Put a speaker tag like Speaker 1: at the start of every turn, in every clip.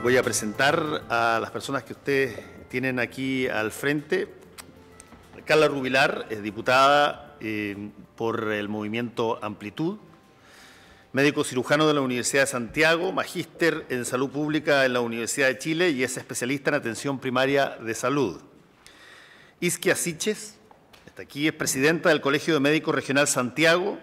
Speaker 1: Voy a presentar a las personas que ustedes tienen aquí al frente. Carla Rubilar es diputada por el movimiento Amplitud, médico cirujano de la Universidad de Santiago, magíster en salud pública en la Universidad de Chile y es especialista en atención primaria de salud. Isquia Siches está aquí, es presidenta del Colegio de Médicos Regional Santiago,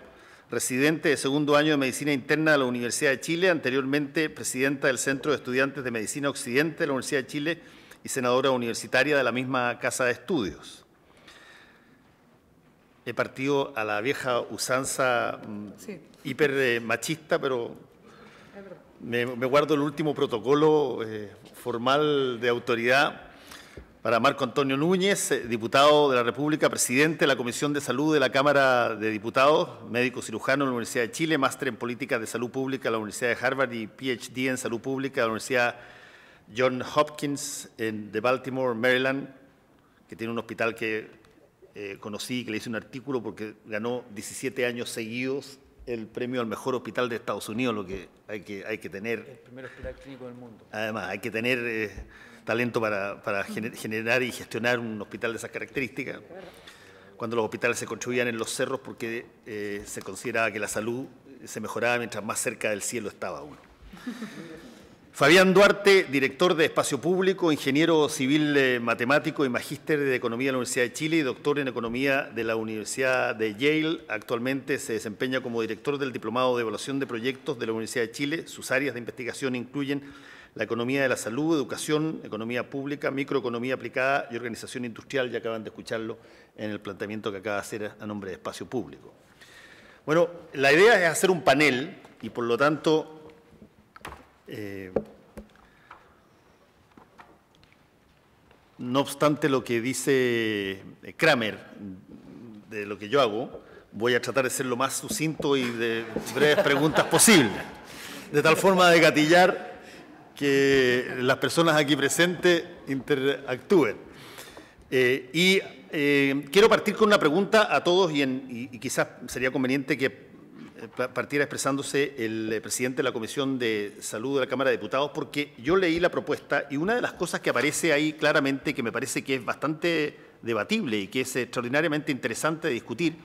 Speaker 1: residente de segundo año de Medicina Interna de la Universidad de Chile, anteriormente presidenta del Centro de Estudiantes de Medicina Occidente de la Universidad de Chile y senadora universitaria de la misma Casa de Estudios. He partido a la vieja usanza hiper machista, pero me guardo el último protocolo formal de autoridad para Marco Antonio Núñez, diputado de la República, presidente de la Comisión de Salud de la Cámara de Diputados, médico cirujano en la Universidad de Chile, máster en Políticas de Salud Pública de la Universidad de Harvard y PhD en Salud Pública de la Universidad Johns Hopkins de Baltimore, Maryland, que tiene un hospital que conocí, que le hice un artículo porque ganó 17 años seguidos el premio al mejor hospital de Estados Unidos, lo que hay que tener.
Speaker 2: El primer hospital clínico del mundo.
Speaker 1: Además, hay que tener talento para generar y gestionar un hospital de esas características. Cuando los hospitales se construían en los cerros porque se consideraba que la salud se mejoraba mientras más cerca del cielo estaba uno. Fabián Duarte, director de Espacio Público, ingeniero civil matemático y magíster de Economía de la Universidad de Chile y doctor en Economía de la Universidad de Yale. Actualmente se desempeña como director del Diplomado de Evaluación de Proyectos de la Universidad de Chile. Sus áreas de investigación incluyen la economía de la salud, educación, economía pública, microeconomía aplicada y organización industrial. Ya acaban de escucharlo en el planteamiento que acaba de hacer a nombre de Espacio Público. Bueno, la idea es hacer un panel y por lo tanto no obstante lo que dice Kramer de lo que yo hago, voy a tratar de ser lo más sucinto y de breves preguntas posible, de tal forma de gatillar que las personas aquí presentes interactúen. Quiero partir con una pregunta a todos y quizás sería conveniente que partiera expresándose el presidente de la Comisión de Salud de la Cámara de Diputados, porque yo leí la propuesta y una de las cosas que aparece ahí claramente, que me parece que es bastante debatible y que es extraordinariamente interesante de discutir,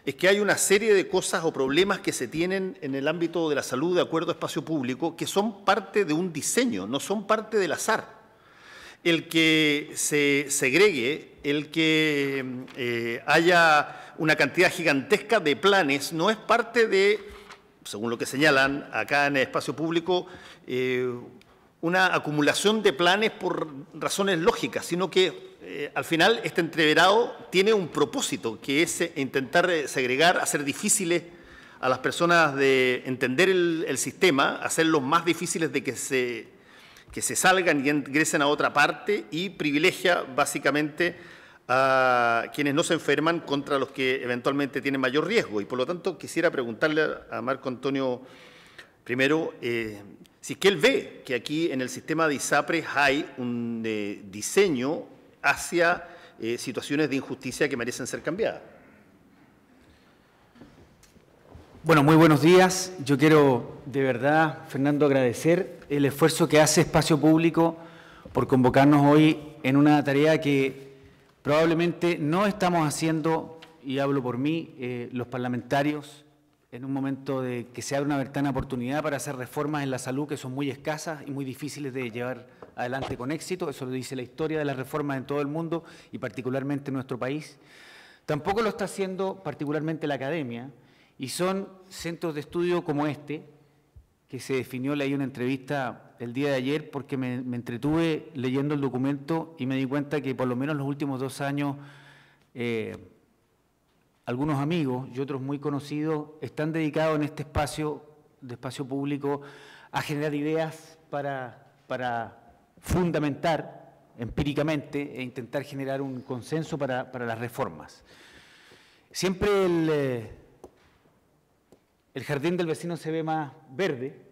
Speaker 1: es que hay una serie de cosas o problemas que se tienen en el ámbito de la salud de acuerdo a Espacio Público que son parte de un diseño, no son parte del azar. El que se segregue, el que haya una cantidad gigantesca de planes, no es parte de, según lo que señalan acá en el Espacio Público, una acumulación de planes por razones lógicas, sino que al final este entreverado tiene un propósito, que es intentar segregar, hacer difíciles a las personas de entender el sistema, hacerlos más difíciles de que se salgan y ingresen a otra parte y privilegia básicamente a quienes no se enferman contra los que eventualmente tienen mayor riesgo. Y por lo tanto quisiera preguntarle a Marco Antonio primero si es que él ve que aquí en el sistema de ISAPRES hay un diseño hacia situaciones de injusticia que merecen ser cambiadas.
Speaker 2: Bueno, muy buenos días. Yo quiero de verdad, Fernando, agradecer el esfuerzo que hace Espacio Público por convocarnos hoy en una tarea que probablemente no estamos haciendo, y hablo por mí, los parlamentarios, en un momento de que se abre una ventana de oportunidad para hacer reformas en la salud que son muy escasas y muy difíciles de llevar adelante con éxito. Eso lo dice la historia de las reformas en todo el mundo y particularmente en nuestro país. Tampoco lo está haciendo particularmente la academia, y son centros de estudio como este, que se definió, leí una entrevista el día de ayer porque me entretuve leyendo el documento y me di cuenta que por lo menos los últimos 2 años algunos amigos y otros muy conocidos están dedicados en este espacio de Espacio Público a generar ideas para fundamentar empíricamente e intentar generar un consenso para las reformas. Siempre el jardín del vecino se ve más verde.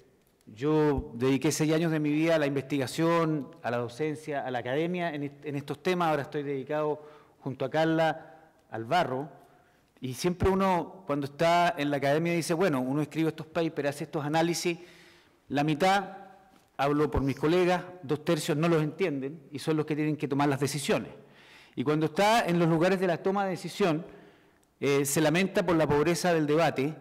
Speaker 2: Yo dediqué 6 años de mi vida a la investigación, a la docencia, a la academia en estos temas. Ahora estoy dedicado junto a Carla al barro. Y siempre uno, cuando está en la academia, dice, bueno, uno escribe estos papers, hace estos análisis, la mitad hablo por mis colegas, 2/3 no los entienden y son los que tienen que tomar las decisiones. Y cuando está en los lugares de la toma de decisión, se lamenta por la pobreza del debate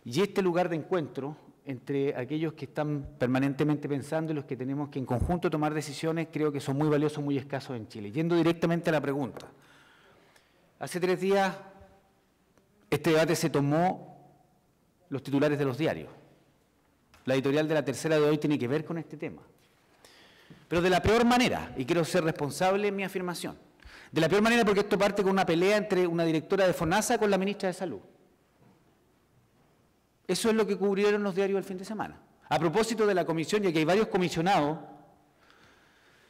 Speaker 2: y este lugar de encuentro entre aquellos que están permanentemente pensando y los que tenemos que en conjunto tomar decisiones, creo que son muy valiosos, muy escasos en Chile. Yendo directamente a la pregunta. Hace 3 días este debate se tomó los titulares de los diarios. La editorial de La Tercera de hoy tiene que ver con este tema. Pero de la peor manera, y quiero ser responsable en mi afirmación, de la peor manera porque esto parte con una pelea entre una directora de FONASA con la ministra de Salud. Eso es lo que cubrieron los diarios el fin de semana. A propósito de la comisión, ya que hay varios comisionados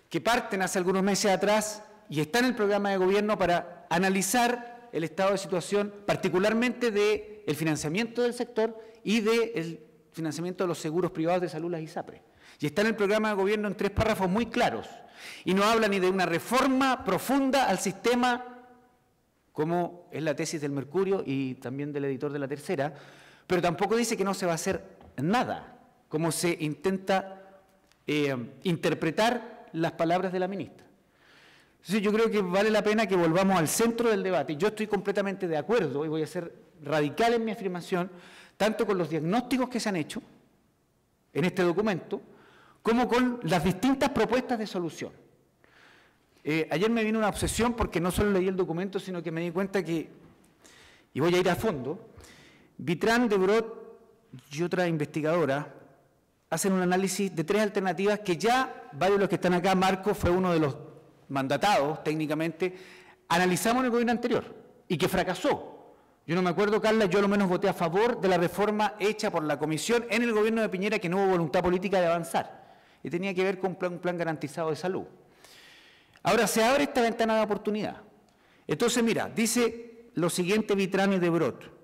Speaker 2: que parten hace algunos meses atrás y están en el programa de gobierno para analizar el estado de situación, particularmente del financiamiento del sector y del financiamiento de los seguros privados de salud, las ISAPRES. Y está en el programa de gobierno en 3 párrafos muy claros. Y no habla ni de una reforma profunda al sistema, como es la tesis del Mercurio y también del editor de La Tercera, pero tampoco dice que no se va a hacer nada, como se intenta interpretar las palabras de la ministra. Entonces yo creo que vale la pena que volvamos al centro del debate. Yo estoy completamente de acuerdo y voy a ser radical en mi afirmación, tanto con los diagnósticos que se han hecho en este documento, como con las distintas propuestas de solución. Ayer me vino una obsesión porque no solo leí el documento, sino que me di cuenta que, y voy a ir a fondo, Vitrán, De Brot y otra investigadora hacen un análisis de 3 alternativas que ya varios de los que están acá, Marco fue uno de los mandatados técnicamente, analizamos en el gobierno anterior y que fracasó. Yo no me acuerdo, Carla, yo a lo menos voté a favor de la reforma hecha por la comisión en el gobierno de Piñera, que no hubo voluntad política de avanzar y tenía que ver con un plan garantizado de salud. Ahora se abre esta ventana de oportunidad. Entonces, mira, dice lo siguiente Vitrán y De Brot.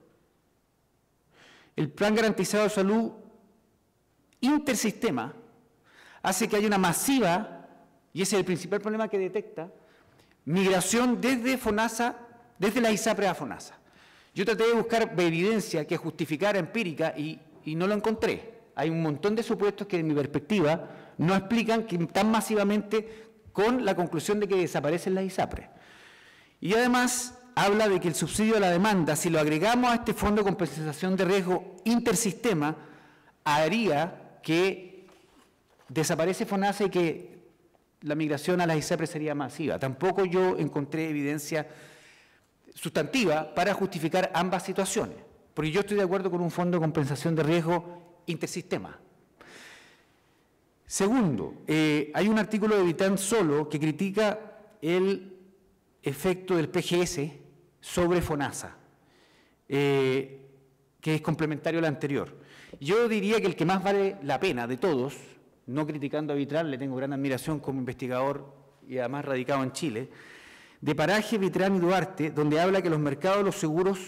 Speaker 2: El plan garantizado de salud intersistema hace que haya una masiva, y ese es el principal problema que detecta, migración desde FONASA, desde la ISAPRE a FONASA. Yo traté de buscar evidencia que justificara empírica y no lo encontré. Hay un montón de supuestos que, en mi perspectiva, no explican que tan masivamente con la conclusión de que desaparecen las ISAPRE. Y además habla de que el subsidio a la demanda, si lo agregamos a este fondo de compensación de riesgo intersistema, haría que desaparece FONASA y que la migración a las ISAPRE sería masiva. Tampoco yo encontré evidencia sustantiva para justificar ambas situaciones, porque yo estoy de acuerdo con un fondo de compensación de riesgo intersistema. Segundo, hay un artículo de Vitrán solo que critica el efecto del PGS sobre FONASA, que es complementario al anterior. Yo diría que el que más vale la pena de todos, no criticando a Vitrán, le tengo gran admiración como investigador y además radicado en Chile, de Paraje, Vitrán y Duarte, donde habla que los mercados de los seguros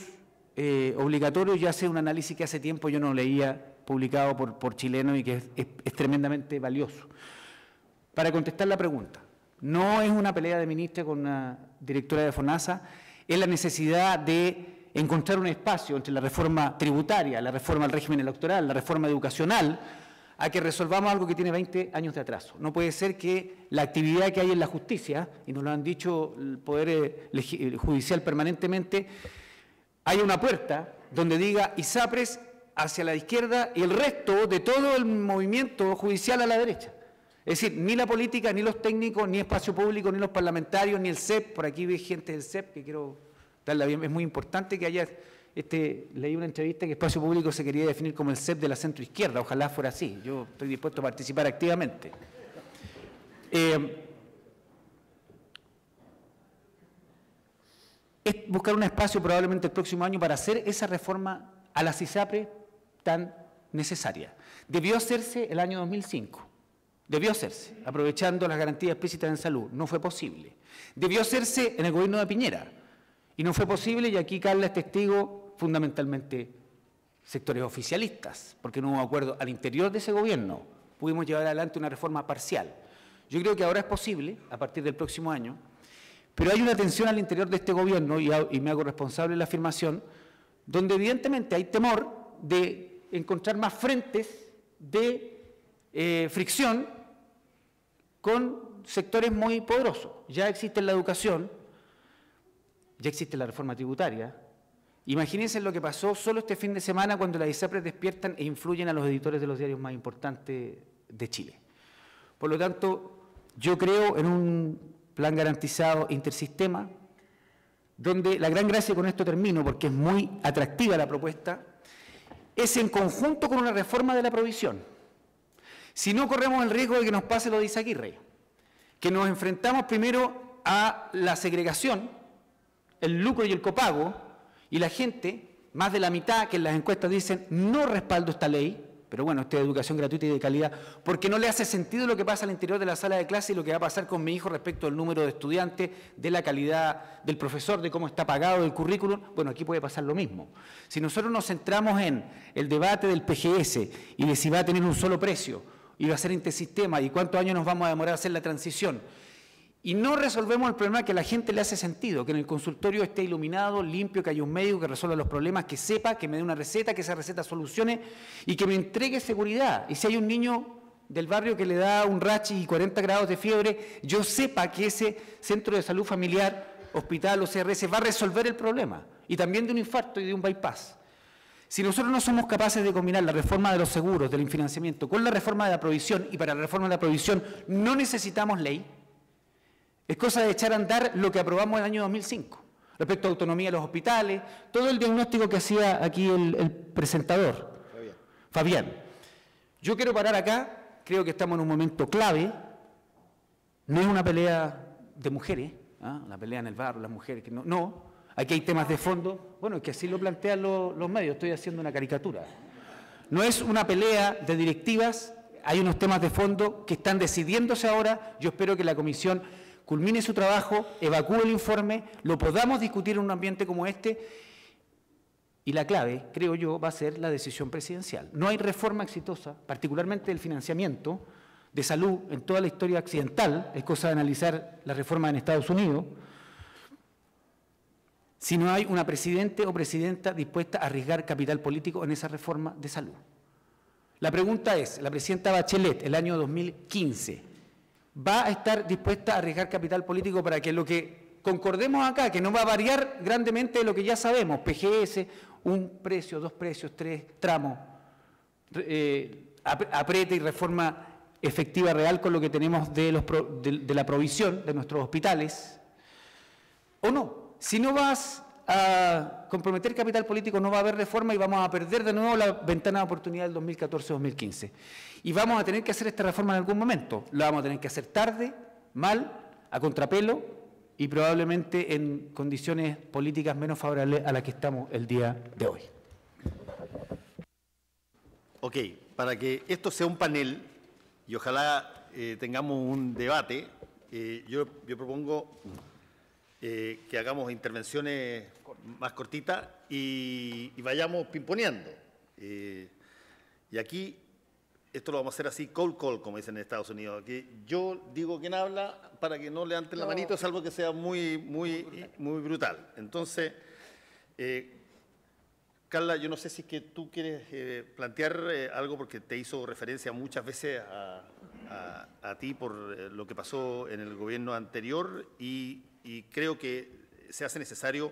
Speaker 2: obligatorios, ya hace un análisis que hace tiempo yo no leía, publicado por chilenos y que es tremendamente valioso. Para contestar la pregunta, no es una pelea de ministra con una directora de FONASA, es la necesidad de encontrar un espacio entre la reforma tributaria, la reforma al régimen electoral, la reforma educacional, a que resolvamos algo que tiene 20 años de atraso. No puede ser que la actividad que hay en la justicia, y nos lo han dicho el Poder Judicial permanentemente, haya una puerta donde diga ISAPRES hacia la izquierda y el resto de todo el movimiento judicial a la derecha. Es decir, ni la política, ni los técnicos, ni espacio público, ni los parlamentarios, ni el CEP. Por aquí ve gente del CEP que quiero darle bien. Es muy importante que haya, leí una entrevista que espacio público se quería definir como el CEP de la centroizquierda. Ojalá fuera así. Yo estoy dispuesto a participar activamente. Es buscar un espacio probablemente el próximo año para hacer esa reforma a las ISAPRE tan necesaria. Debió hacerse el año 2005. Debió hacerse, aprovechando las garantías explícitas en salud. No fue posible. Debió hacerse en el gobierno de Piñera. Y no fue posible, y aquí Carla es testigo, fundamentalmente sectores oficialistas, porque no hubo acuerdo al interior de ese gobierno. Pudimos llevar adelante una reforma parcial. Yo creo que ahora es posible, a partir del próximo año, pero hay una tensión al interior de este gobierno, y me hago responsable de la afirmación, donde evidentemente hay temor de encontrar más frentes de fricción con sectores muy poderosos. Ya existe la educación, ya existe la reforma tributaria. Imagínense lo que pasó solo este fin de semana cuando las ISAPRES despiertan e influyen a los editores de los diarios más importantes de Chile. Por lo tanto, yo creo en un plan garantizado intersistema, donde la gran gracia, con esto termino, porque es muy atractiva la propuesta, es en conjunto con una reforma de la provisión. Si no, corremos el riesgo de que nos pase lo de Izaguirre, que nos enfrentamos primero a la segregación, el lucro y el copago, y la gente, más de la mitad que en las encuestas dicen, no respaldo esta ley, pero bueno, esta es educación gratuita y de calidad, porque no le hace sentido lo que pasa al interior de la sala de clase y lo que va a pasar con mi hijo respecto al número de estudiantes, de la calidad del profesor, de cómo está pagado el currículum. Bueno, aquí puede pasar lo mismo. Si nosotros nos centramos en el debate del PGS y de si va a tener un solo precio, y va a ser intersistema, y cuántos años nos vamos a demorar a hacer la transición, y no resolvemos el problema que a la gente le hace sentido, que en el consultorio esté iluminado, limpio, que haya un médico que resuelva los problemas, que sepa, que me dé una receta, que esa receta solucione y que me entregue seguridad. Y si hay un niño del barrio que le da un rachi y 40 grados de fiebre, yo sepa que ese centro de salud familiar, hospital o CRS va a resolver el problema, y también de un infarto y de un bypass. Si nosotros no somos capaces de combinar la reforma de los seguros, del financiamiento, con la reforma de la provisión, y para la reforma de la provisión no necesitamos ley, es cosa de echar a andar lo que aprobamos en el año 2005, respecto a autonomía de los hospitales, todo el diagnóstico que hacía aquí el presentador, Fabián. Yo quiero parar acá, creo que estamos en un momento clave, no es una pelea de mujeres, la pelea en el barrio, las mujeres, que no, aquí hay temas de fondo, bueno, es que así lo plantean los medios, estoy haciendo una caricatura. No es una pelea de directivas, hay unos temas de fondo que están decidiéndose ahora, yo espero que la comisión culmine su trabajo, evacúe el informe, lo podamos discutir en un ambiente como este, y la clave, creo yo, va a ser la decisión presidencial. No hay reforma exitosa, particularmente del financiamiento de salud en toda la historia occidental, es cosa de analizar la reforma en Estados Unidos, si no hay una presidente o presidenta dispuesta a arriesgar capital político en esa reforma de salud. La pregunta es, la presidenta Bachelet, el año 2015, ¿va a estar dispuesta a arriesgar capital político para que lo que concordemos acá, que no va a variar grandemente de lo que ya sabemos, PGS, un precio, dos precios, tres tramos, apriete y reforma efectiva real con lo que tenemos de la provisión de nuestros hospitales, o no? Si no vas a comprometer capital político, no va a haber reforma y vamos a perder de nuevo la ventana de oportunidad del 2014-2015. Y vamos a tener que hacer esta reforma en algún momento. La vamos a tener que hacer tarde, mal, a contrapelo y probablemente en condiciones políticas menos favorables a las que estamos el día de hoy.
Speaker 1: Ok, para que esto sea un panel y ojalá tengamos un debate, yo propongo que hagamos intervenciones más cortitas y vayamos pimponeando. Y aquí, esto lo vamos a hacer así, call, como dicen en Estados Unidos. Que yo digo quién habla para que no levanten la manito, es algo que sea muy brutal. Entonces, Carla, yo no sé si es que tú quieres plantear algo, porque te hizo referencia muchas veces a ti por lo que pasó en el gobierno anterior y creo que se hace necesario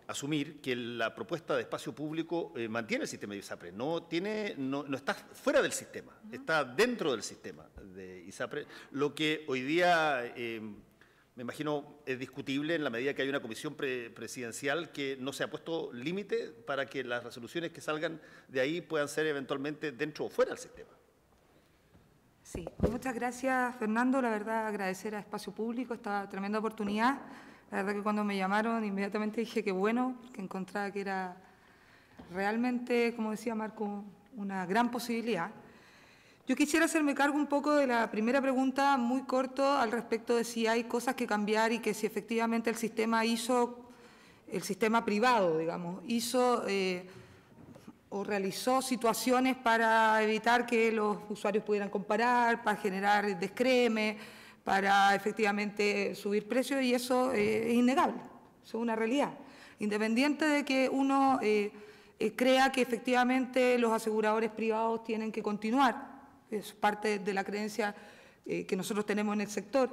Speaker 1: asumir que la propuesta de espacio público mantiene el sistema de ISAPRES, no está fuera del sistema, está dentro del sistema de ISAPRES, lo que hoy día me imagino es discutible en la medida que hay una comisión presidencial que no se ha puesto límite para que las resoluciones que salgan de ahí puedan ser eventualmente dentro o fuera del sistema.
Speaker 3: Sí, muchas gracias, Fernando. La verdad, agradecer a Espacio Público esta tremenda oportunidad. La verdad que cuando me llamaron, inmediatamente dije que bueno, porque encontraba que era realmente, como decía Marco, una gran posibilidad. Yo quisiera hacerme cargo un poco de la primera pregunta, muy corto, al respecto de si hay cosas que cambiar y que si efectivamente el sistema privado, digamos, o realizó situaciones para evitar que los usuarios pudieran comparar, para generar descreme, para efectivamente subir precios, y eso es innegable, eso es una realidad. Independiente de que uno crea que efectivamente los aseguradores privados tienen que continuar, es parte de la creencia que nosotros tenemos en el sector,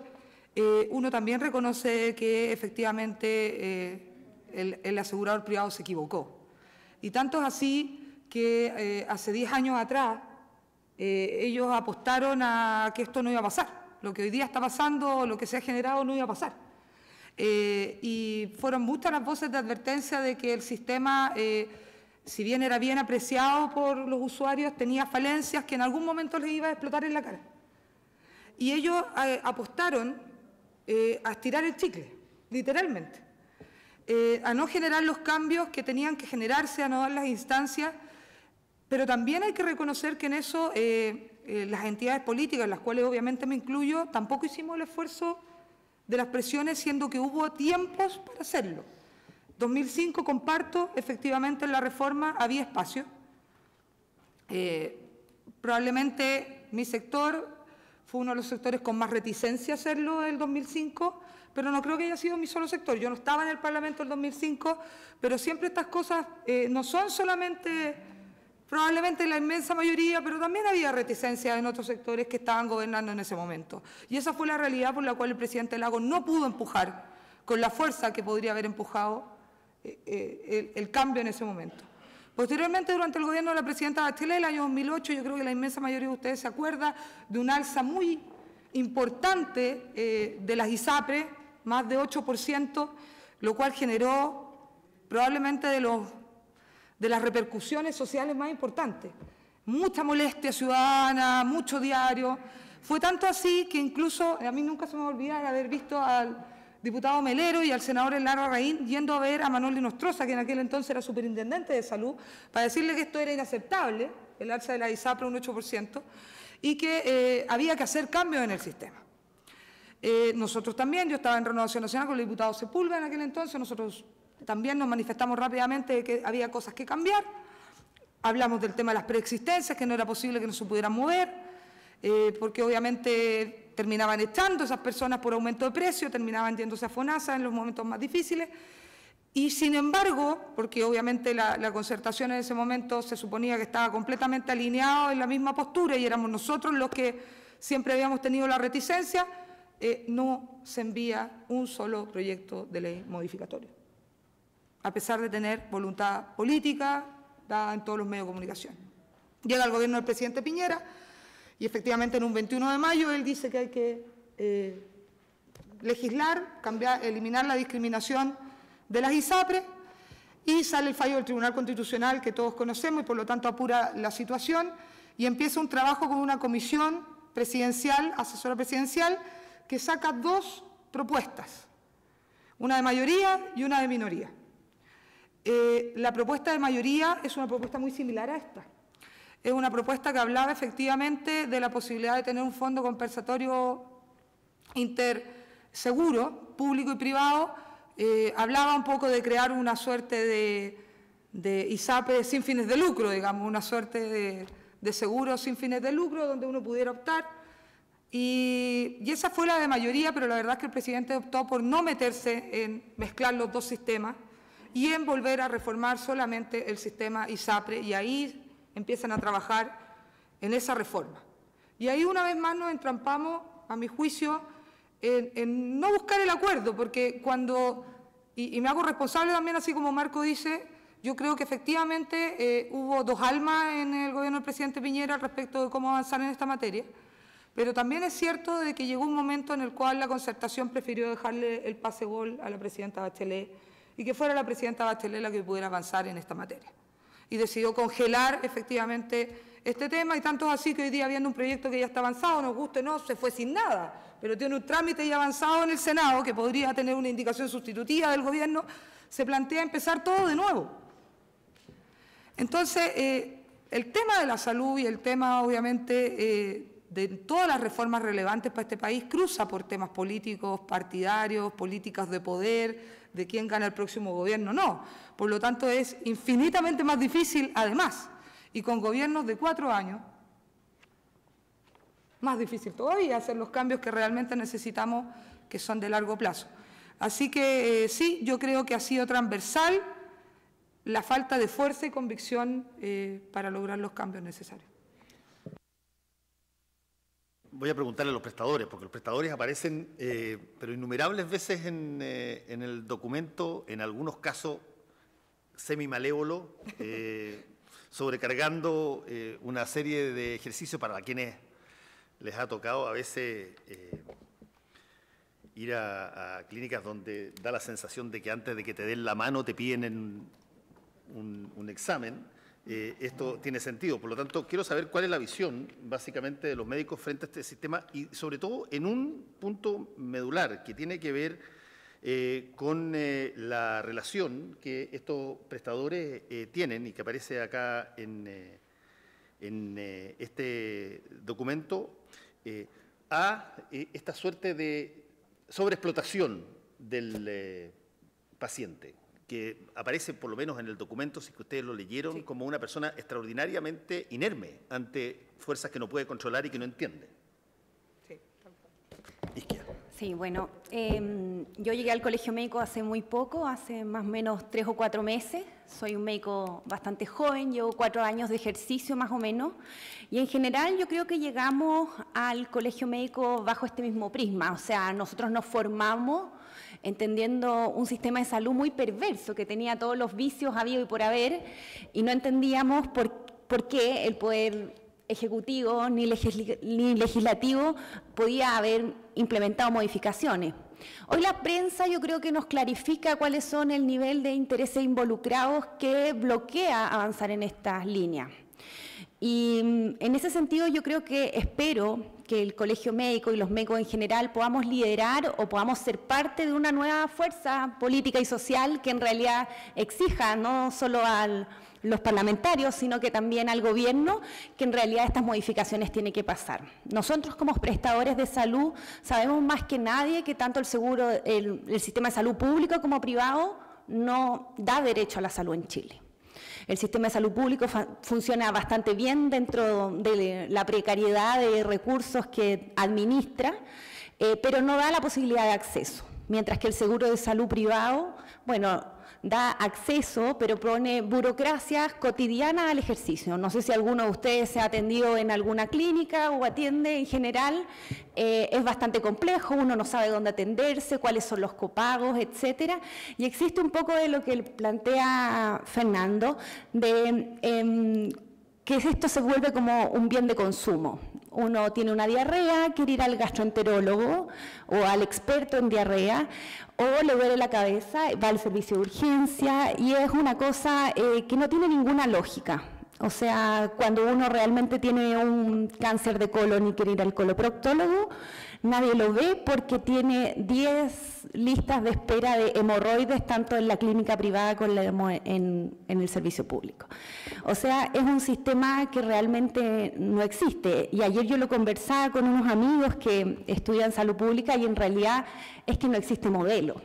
Speaker 3: uno también reconoce que efectivamente el asegurador privado se equivocó. Y tanto es así que hace 10 años atrás ellos apostaron a que esto no iba a pasar. Lo que hoy día está pasando, lo que se ha generado, no iba a pasar. Y fueron muchas las voces de advertencia de que el sistema, si bien era bien apreciado por los usuarios, tenía falencias que en algún momento les iba a explotar en la cara. Y ellos apostaron a estirar el chicle, literalmente, a no generar los cambios que tenían que generarse, a no dar las instancias, pero también hay que reconocer que en eso las entidades políticas, en las cuales obviamente me incluyo, tampoco hicimos el esfuerzo de las presiones, siendo que hubo tiempos para hacerlo. 2005, comparto, efectivamente en la reforma había espacio. Probablemente mi sector fue uno de los sectores con más reticencia a hacerlo en el 2005, pero no creo que haya sido mi solo sector. Yo no estaba en el Parlamento en el 2005, pero siempre estas cosas no son solamente, probablemente la inmensa mayoría, pero también había reticencia en otros sectores que estaban gobernando en ese momento. Y esa fue la realidad por la cual el presidente Lagos no pudo empujar con la fuerza que podría haber empujado el cambio en ese momento. Posteriormente, durante el gobierno de la presidenta Bachelet, el año 2008, yo creo que la inmensa mayoría de ustedes se acuerda de un alza muy importante de las ISAPRES, más de 8%, lo cual generó probablemente de las repercusiones sociales más importantes. Mucha molestia ciudadana, mucho diario. Fue tanto así que incluso, a mí nunca se me va a olvidar haber visto al diputado Melero y al senador Lara Raín yendo a ver a Manuel Linostroza, que en aquel entonces era superintendente de salud, para decirle que esto era inaceptable, el alza de la ISAPRE un 8%, y que había que hacer cambios en el sistema. Nosotros también, yo estaba en Renovación Nacional con el diputado Sepúlveda en aquel entonces, nosotros también nos manifestamos rápidamente de que había cosas que cambiar, hablamos del tema de las preexistencias, que no era posible que no se pudieran mover, porque obviamente terminaban echando esas personas por aumento de precio, terminaban yéndose a FONASA en los momentos más difíciles, y sin embargo, porque obviamente la concertación en ese momento se suponía que estaba completamente alineado en la misma postura y éramos nosotros los que siempre habíamos tenido la reticencia, no se envía un solo proyecto de ley modificatorio, a pesar de tener voluntad política dada en todos los medios de comunicación. Llega el gobierno del presidente Piñera y efectivamente en un 21 de mayo él dice que hay que legislar, eliminar la discriminación de las ISAPRES y sale el fallo del Tribunal Constitucional que todos conocemos y por lo tanto apura la situación y empieza un trabajo con una comisión presidencial, asesora presidencial, que saca dos propuestas, una de mayoría y una de minoría. La propuesta de mayoría es una propuesta muy similar a esta. Es una propuesta que hablaba efectivamente de la posibilidad de tener un fondo compensatorio interseguro, público y privado. Hablaba un poco de crear una suerte de ISAPRE sin fines de lucro, digamos, una suerte de seguro sin fines de lucro donde uno pudiera optar. Y esa fue la de mayoría, pero la verdad es que el presidente optó por no meterse en mezclar los dos sistemas y en volver a reformar solamente el sistema ISAPRE, y ahí empiezan a trabajar en esa reforma. Y ahí una vez más nos entrampamos, a mi juicio, en no buscar el acuerdo, porque cuando, y me hago responsable también, así como Marco dice, yo creo que efectivamente hubo dos almas en el gobierno del presidente Piñera respecto de cómo avanzar en esta materia, pero también es cierto de que llegó un momento en el cual la concertación prefirió dejarle el pase-gol a la presidenta Bachelet y que fuera la presidenta Bachelet la que pudiera avanzar en esta materia. Y decidió congelar efectivamente este tema, y tanto es así que hoy día, viendo un proyecto que ya está avanzado, nos guste o no, se fue sin nada, pero tiene un trámite ya avanzado en el Senado, que podría tener una indicación sustitutiva del gobierno, se plantea empezar todo de nuevo. Entonces, el tema de la salud y el tema, obviamente, de todas las reformas relevantes para este país cruza por temas políticos, partidarios, políticas de poder, de quién gana el próximo gobierno, no. Por lo tanto, es infinitamente más difícil, además, y con gobiernos de 4 años, más difícil todavía hacer los cambios que realmente necesitamos, que son de largo plazo. Así que sí, yo creo que ha sido transversal la falta de fuerza y convicción para lograr los cambios necesarios.
Speaker 1: voy a preguntarle a los prestadores, porque los prestadores aparecen, pero innumerables veces en el documento, en algunos casos semi-malévolos, sobrecargando una serie de ejercicios para quienes les ha tocado a veces ir a clínicas donde da la sensación de que antes de que te den la mano te piden un examen. Esto tiene sentido. Por lo tanto, quiero saber cuál es la visión, básicamente, de los médicos frente a este sistema y, sobre todo, en un punto medular que tiene que ver con la relación que estos prestadores tienen y que aparece acá en este documento a esta suerte de sobreexplotación del paciente, que aparece por lo menos en el documento, si que ustedes lo leyeron, sí, como una persona extraordinariamente inerme ante fuerzas que no puede controlar y que no entiende.
Speaker 3: Sí.
Speaker 1: Izquierda.
Speaker 4: Sí, bueno, yo llegué al Colegio Médico hace muy poco, hace más o menos 3 o 4 meses. Soy un médico bastante joven, llevo 4 años de ejercicio más o menos. Y en general yo creo que llegamos al Colegio Médico bajo este mismo prisma. O sea, nosotros nos formamos entendiendo un sistema de salud muy perverso que tenía todos los vicios habido y por haber, y no entendíamos por qué el poder ejecutivo ni legislativo podía haber implementado modificaciones. Hoy la prensa yo creo que nos clarifica cuáles son el nivel de intereses involucrados que bloquea avanzar en estas líneas. Y en ese sentido yo creo que espero que el Colegio Médico y los médicos en general podamos liderar o podamos ser parte de una nueva fuerza política y social que en realidad exija no solo a los parlamentarios, sino que también al gobierno, que en realidad estas modificaciones tienen que pasar. Nosotros como prestadores de salud sabemos más que nadie que tanto el seguro, el sistema de salud público como privado no da derecho a la salud en Chile. El sistema de salud público funciona bastante bien dentro de la precariedad de recursos que administra, pero no da la posibilidad de acceso. Mientras que el seguro de salud privado, bueno, da acceso, pero pone burocracias cotidianas al ejercicio. No sé si alguno de ustedes se ha atendido en alguna clínica o atiende en general. Es bastante complejo, uno no sabe dónde atenderse, cuáles son los copagos, etcétera. Y existe un poco de lo que plantea Fernando, de que esto se vuelve como un bien de consumo. Uno tiene una diarrea, quiere ir al gastroenterólogo o al experto en diarrea, o le duele la cabeza, va al servicio de urgencia, y es una cosa que no tiene ninguna lógica. O sea, cuando uno realmente tiene un cáncer de colon y quiere ir al coloproctólogo, nadie lo ve porque tiene 10 listas de espera de hemorroides, tanto en la clínica privada como en el servicio público. O sea, es un sistema que realmente no existe. Y ayer yo lo conversaba con unos amigos que estudian salud pública y en realidad es que no existe modelo.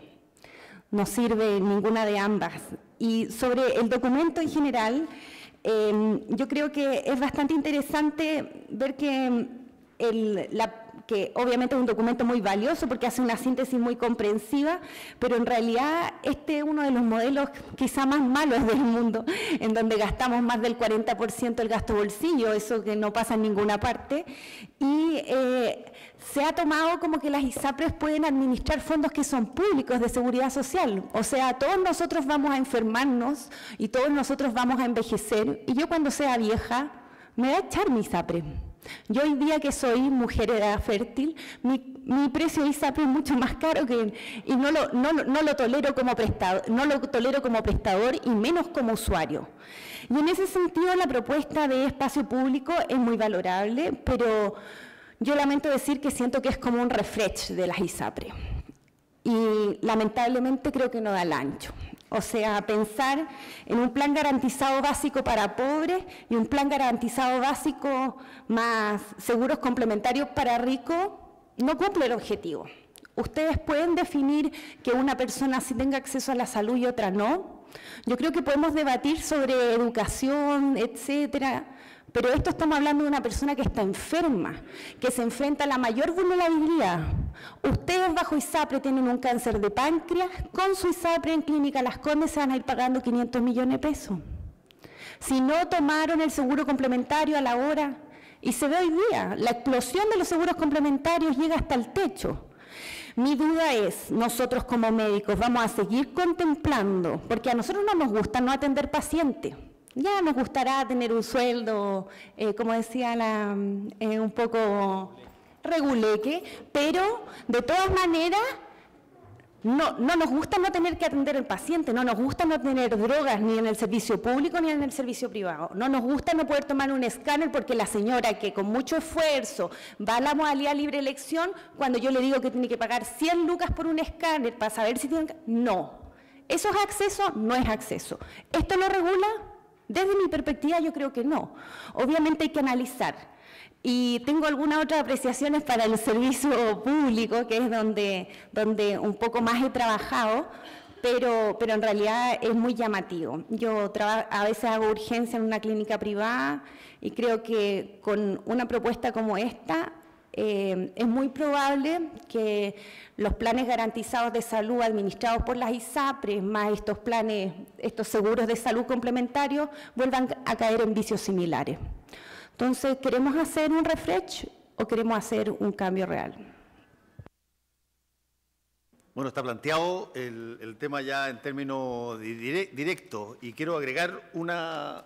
Speaker 4: No sirve ninguna de ambas. Y sobre el documento en general, yo creo que es bastante interesante ver que que obviamente es un documento muy valioso porque hace una síntesis muy comprensiva, pero en realidad este es uno de los modelos quizá más malos del mundo, en donde gastamos más del 40% del gasto bolsillo, eso que no pasa en ninguna parte, y se ha tomado como que las ISAPRES pueden administrar fondos que son públicos de seguridad social, o sea, todos nosotros vamos a enfermarnos y todos nosotros vamos a envejecer, y yo cuando sea vieja me voy a echar mi ISAPRE. Yo hoy día que soy mujer de edad fértil, mi precio de ISAPRE es mucho más caro y no lo tolero como prestador y menos como usuario. Y en ese sentido la propuesta de espacio público es muy valorable, pero yo lamento decir que siento que es como un refresh de las ISAPRE. Y lamentablemente creo que no da el ancho. O sea, pensar en un plan garantizado básico para pobres y un plan garantizado básico más seguros complementarios para ricos no cumple el objetivo. ¿Ustedes pueden definir que una persona sí tenga acceso a la salud y otra no? Yo creo que podemos debatir sobre educación, etcétera, pero esto estamos hablando de una persona que está enferma, que se enfrenta a la mayor vulnerabilidad. Ustedes bajo ISAPRE tienen un cáncer de páncreas, con su ISAPRE en Clínica Las Condes se van a ir pagando 500 millones de pesos. Si no tomaron el seguro complementario a la hora, Y se ve hoy día, la explosión de los seguros complementarios llega hasta el techo. Mi duda es, nosotros como médicos vamos a seguir contemplando, porque a nosotros no nos gusta no atender pacientes. Ya nos gustará tener un sueldo, como decía un poco reguleque, pero de todas maneras no nos gusta no tener que atender al paciente, no nos gusta no tener drogas ni en el servicio público ni en el servicio privado, no nos gusta no poder tomar un escáner porque la señora que con mucho esfuerzo va a la modalidad libre elección, cuando yo le digo que tiene que pagar 100 lucas por un escáner para saber si tiene... No, ¿eso es acceso? No es acceso. ¿Esto lo regula? Desde mi perspectiva yo creo que no. Obviamente hay que analizar. Y tengo algunas otras apreciaciones para el servicio público, que es donde un poco más he trabajado, pero en realidad es muy llamativo. Yo a veces hago urgencia en una clínica privada y creo que con una propuesta como esta es muy probable que los planes garantizados de salud administrados por las ISAPRES, más estos seguros de salud complementarios, vuelvan a caer en vicios similares. Entonces, ¿queremos hacer un refresh o queremos hacer un cambio real?
Speaker 1: Bueno, está planteado el tema ya en términos directos y quiero agregar una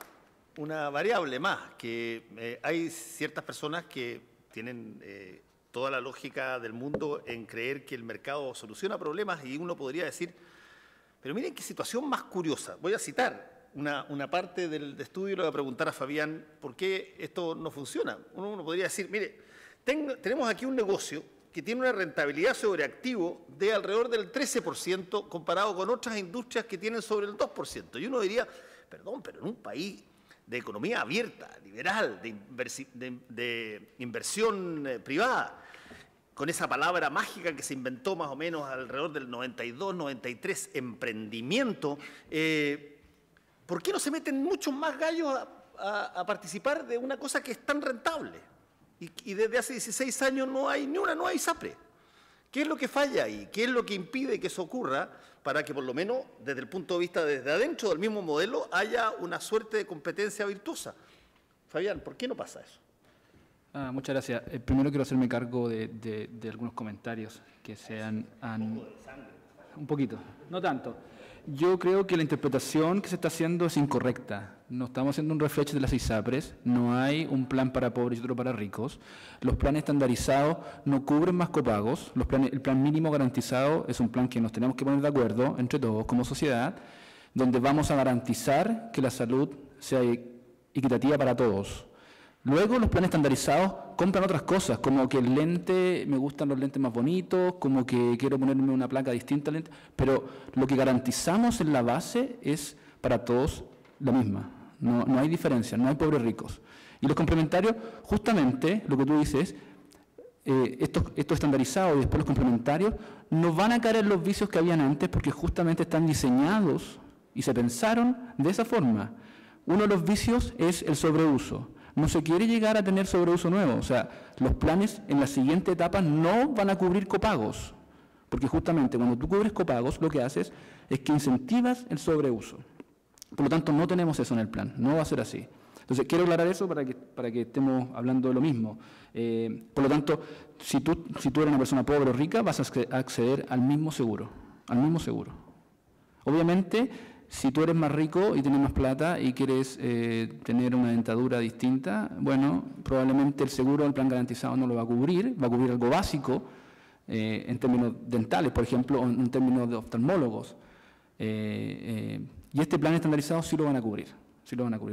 Speaker 1: variable más, que hay ciertas personas que tienen toda la lógica del mundo en creer que el mercado soluciona problemas y uno podría decir, pero miren qué situación más curiosa. Voy a citar una parte del estudio y le voy a preguntar a Fabián por qué esto no funciona. Uno podría decir, mire, tenemos aquí un negocio que tiene una rentabilidad sobre activo de alrededor del 13% comparado con otras industrias que tienen sobre el 2%. Y uno diría, perdón, pero en un país de economía abierta, liberal, de inversión privada, con esa palabra mágica que se inventó más o menos alrededor del 92, 93, emprendimiento, ¿por qué no se meten muchos más gallos a participar de una cosa que es tan rentable? Y desde hace 16 años no hay ISAPRE. ¿Qué es lo que falla ahí? ¿Qué es lo que impide que eso ocurra para que por lo menos desde el punto de vista desde adentro del mismo modelo haya una suerte de competencia virtuosa? Fabián, ¿por qué no pasa eso?
Speaker 5: Muchas gracias. Primero quiero hacerme cargo de algunos comentarios que un poquito, no tanto. Yo creo que la interpretación que se está haciendo es incorrecta. No estamos haciendo un refresh de las ISAPRES, no hay un plan para pobres y otro para ricos. Los planes estandarizados no cubren más copagos. El plan mínimo garantizado es un plan que nos tenemos que poner de acuerdo entre todos como sociedad, donde vamos a garantizar que la salud sea equitativa para todos. Luego los planes estandarizados compran otras cosas, como que el lente, me gustan los lentes más bonitos, como que quiero ponerme una placa distinta al lente, pero lo que garantizamos en la base es para todos la misma, no hay diferencia, no hay pobres ricos. Y los complementarios, justamente, lo que tú dices, esto estandarizado y después los complementarios, no van a caer en los vicios que habían antes porque justamente están diseñados y se pensaron de esa forma. Uno de los vicios es el sobreuso. No se quiere llegar a tener sobreuso nuevo, o sea, los planes en la siguiente etapa no van a cubrir copagos, porque justamente cuando tú cubres copagos lo que haces es que incentivas el sobreuso. Por lo tanto, no tenemos eso en el plan, no va a ser así. Entonces, quiero aclarar eso para que estemos hablando de lo mismo. Por lo tanto, si tú eres una persona pobre o rica, vas a acceder al mismo seguro, Obviamente, si tú eres más rico y tienes más plata y quieres tener una dentadura distinta, bueno, probablemente el seguro del plan garantizado no lo va a cubrir algo básico en términos dentales, por ejemplo, o en términos de oftalmólogos. Y este plan estandarizado sí lo van a cubrir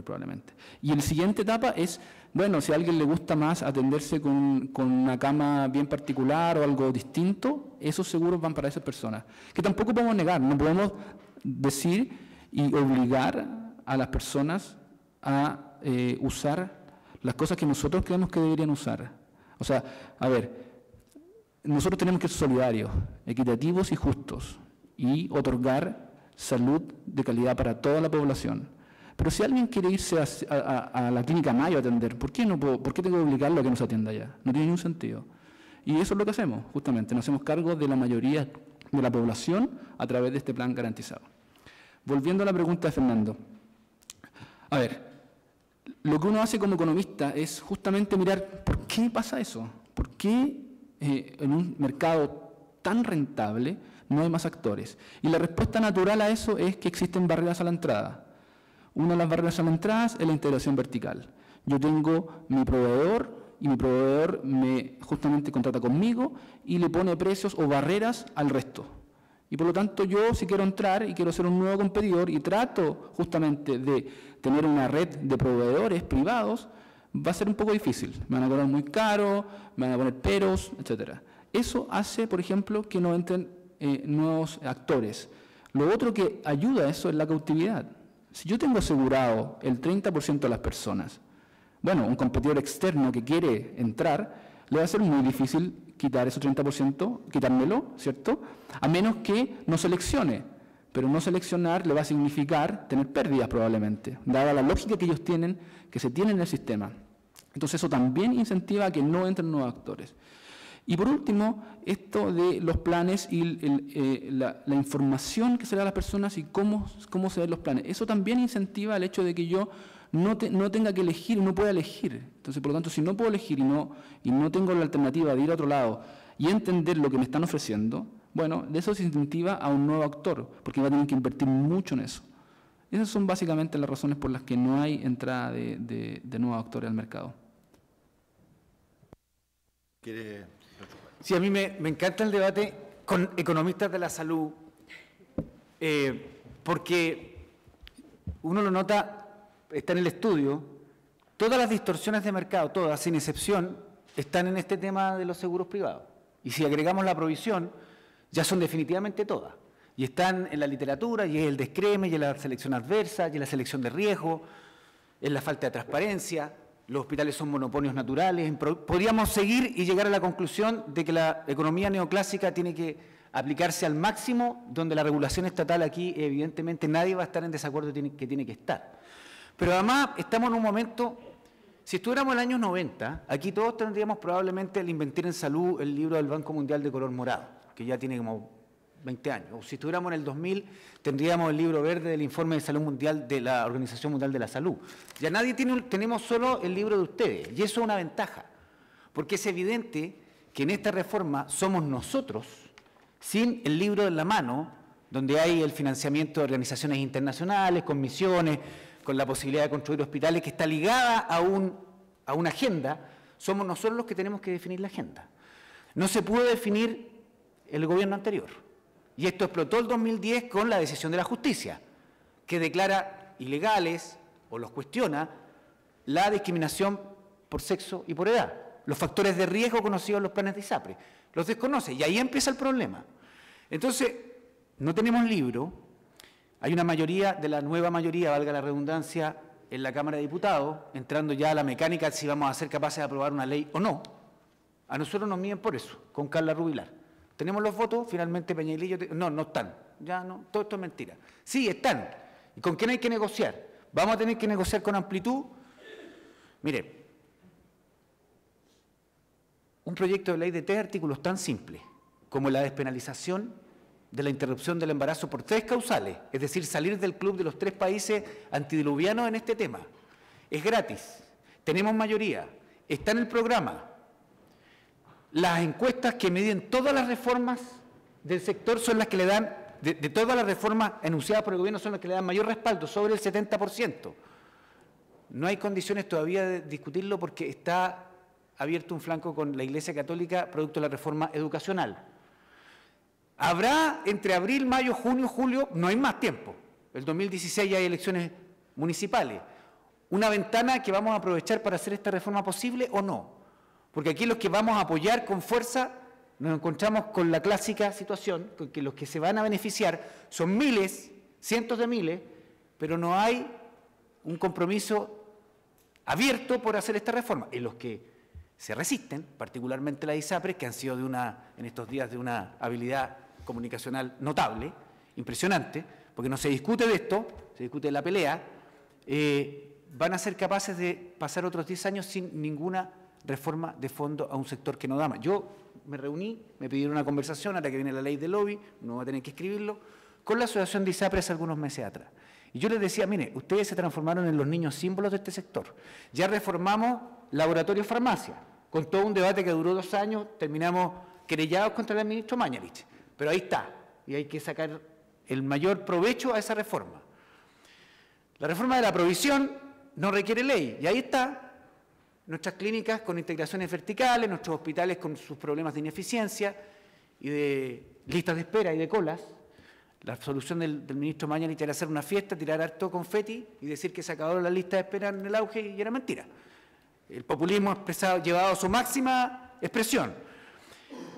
Speaker 5: probablemente. Y la siguiente etapa es, bueno, si a alguien le gusta más atenderse con una cama bien particular o algo distinto, esos seguros van para esas personas. Que tampoco podemos negar, no podemos decir y obligar a las personas a usar las cosas que nosotros creemos que deberían usar. O sea, a ver, nosotros tenemos que ser solidarios, equitativos y justos y otorgar salud de calidad para toda la población. Pero si alguien quiere irse a la clínica Mayo a atender, ¿por qué tengo que obligarlo a que nos atienda allá? No tiene ningún sentido. Y eso es lo que hacemos, justamente, nos hacemos cargo de la mayoría de la población a través de este plan garantizado. Volviendo a la pregunta de Fernando. A ver, lo que uno hace como economista es justamente mirar por qué pasa eso, por qué en un mercado tan rentable no hay más actores. Y la respuesta natural a eso es que existen barreras a la entrada. Una de las barreras a la entrada es la integración vertical. Yo tengo mi proveedor y mi proveedor me justamente contrata conmigo y le pone precios o barreras al resto. Y por lo tanto yo, si quiero entrar y quiero ser un nuevo competidor y trato justamente de tener una red de proveedores privados, va a ser un poco difícil. Me van a cobrar muy caro, me van a poner peros, etc. Eso hace, por ejemplo, que no entren nuevos actores. Lo otro que ayuda a eso es la cautividad. Si yo tengo asegurado el 30% de las personas, bueno, un competidor externo que quiere entrar, le va a ser muy difícil quitar ese 30%, quitármelo, ¿cierto? A menos que no seleccione. Pero no seleccionar le va a significar tener pérdidas probablemente, dada la lógica que ellos tienen, que se tiene en el sistema. Entonces eso también incentiva a que no entren nuevos actores. Y por último, esto de los planes y la información que se le da a las personas y cómo se ven los planes. Eso también incentiva el hecho de que yo no tenga que elegir, no pueda elegir. Entonces, por lo tanto, si no puedo elegir y no tengo la alternativa de ir a otro lado y entender lo que me están ofreciendo, bueno, de eso se incentiva a un nuevo actor, porque va a tener que invertir mucho en eso. Esas son básicamente las razones por las que no hay entrada de nuevos actores al mercado.
Speaker 2: Sí, a mí me encanta el debate con economistas de la salud, porque uno lo nota, está en el estudio, todas las distorsiones de mercado, todas, sin excepción, están en este tema de los seguros privados. Y si agregamos la provisión, ya son definitivamente todas. Y están en la literatura, y es el descreme, y es la selección adversa, y es la selección de riesgo, es la falta de transparencia, los hospitales son monopolios naturales. Podríamos seguir y llegar a la conclusión de que la economía neoclásica tiene que aplicarse al máximo, donde la regulación estatal aquí, evidentemente, nadie va a estar en desacuerdo que tiene que estar. Pero además estamos en un momento, si estuviéramos en los años 90, aquí todos tendríamos probablemente el Invertir en Salud, el libro del Banco Mundial de color morado, que ya tiene como 20 años. O si estuviéramos en el 2000, tendríamos el libro verde del Informe de Salud Mundial de la Organización Mundial de la Salud. Ya nadie tenemos solo el libro de ustedes, y eso es una ventaja, porque es evidente que en esta reforma somos nosotros, sin el libro en la mano, donde hay el financiamiento de organizaciones internacionales, con misiones, con la posibilidad de construir hospitales, que está ligada a una agenda, somos nosotros los que tenemos que definir la agenda. No se pudo definir el gobierno anterior. Y esto explotó el 2010 con la decisión de la justicia, que declara ilegales o los cuestiona la discriminación por sexo y por edad. Los factores de riesgo conocidos en los planes de ISAPRE. Los desconoce y ahí empieza el problema. Entonces, no tenemos libro. Hay una mayoría, de la nueva mayoría, valga la redundancia, en la Cámara de Diputados, entrando ya a la mecánica de si vamos a ser capaces de aprobar una ley o no. A nosotros nos miden por eso, con Carla Rubilar. Tenemos los votos, finalmente Peña y Lillo, no están, ya no, todo esto es mentira. Sí, están. ¿Y con quién hay que negociar? ¿Vamos a tener que negociar con amplitud? Mire, un proyecto de ley de 3 artículos tan simple como la despenalización de la interrupción del embarazo por 3 causales, es decir, salir del club de los 3 países antidiluvianos en este tema. Es gratis, tenemos mayoría, está en el programa. Las encuestas que miden todas las reformas del sector son las que le dan, de todas las reformas enunciadas por el gobierno, son las que le dan mayor respaldo, sobre el 70%. No hay condiciones todavía de discutirlo porque está abierto un flanco con la Iglesia Católica producto de la reforma educacional. Habrá entre abril, mayo, junio, julio, no hay más tiempo. El 2016 ya hay elecciones municipales. Una ventana que vamos a aprovechar para hacer esta reforma posible o no. Porque aquí los que vamos a apoyar con fuerza nos encontramos con la clásica situación, con que los que se van a beneficiar son miles, cientos de miles, pero no hay un compromiso abierto por hacer esta reforma. Y los que se resisten, particularmente las ISAPRES, que han sido en estos días de una habilidad comunicacional notable, impresionante, porque no se discute de esto, se discute de la pelea, van a ser capaces de pasar otros 10 años sin ninguna reforma de fondo a un sector que no da más. Yo me reuní, me pidieron una conversación, ahora que viene la ley del lobby, no voy a tener que escribirlo, con la Asociación de ISAPRES algunos meses atrás. Y yo les decía, mire, ustedes se transformaron en los niños símbolos de este sector. Ya reformamos Laboratorio Farmacia, con todo un debate que duró 2 años, terminamos querellados contra el ministro Mañalich. Pero ahí está, y hay que sacar el mayor provecho a esa reforma. La reforma de la provisión no requiere ley, y ahí está, nuestras clínicas con integraciones verticales, nuestros hospitales con sus problemas de ineficiencia y de listas de espera y de colas. La solución del ministro Mañalich era hacer una fiesta, tirar harto confeti y decir que se acabaron las listas de espera en el auge, y era mentira. El populismo expresado, llevado a su máxima expresión.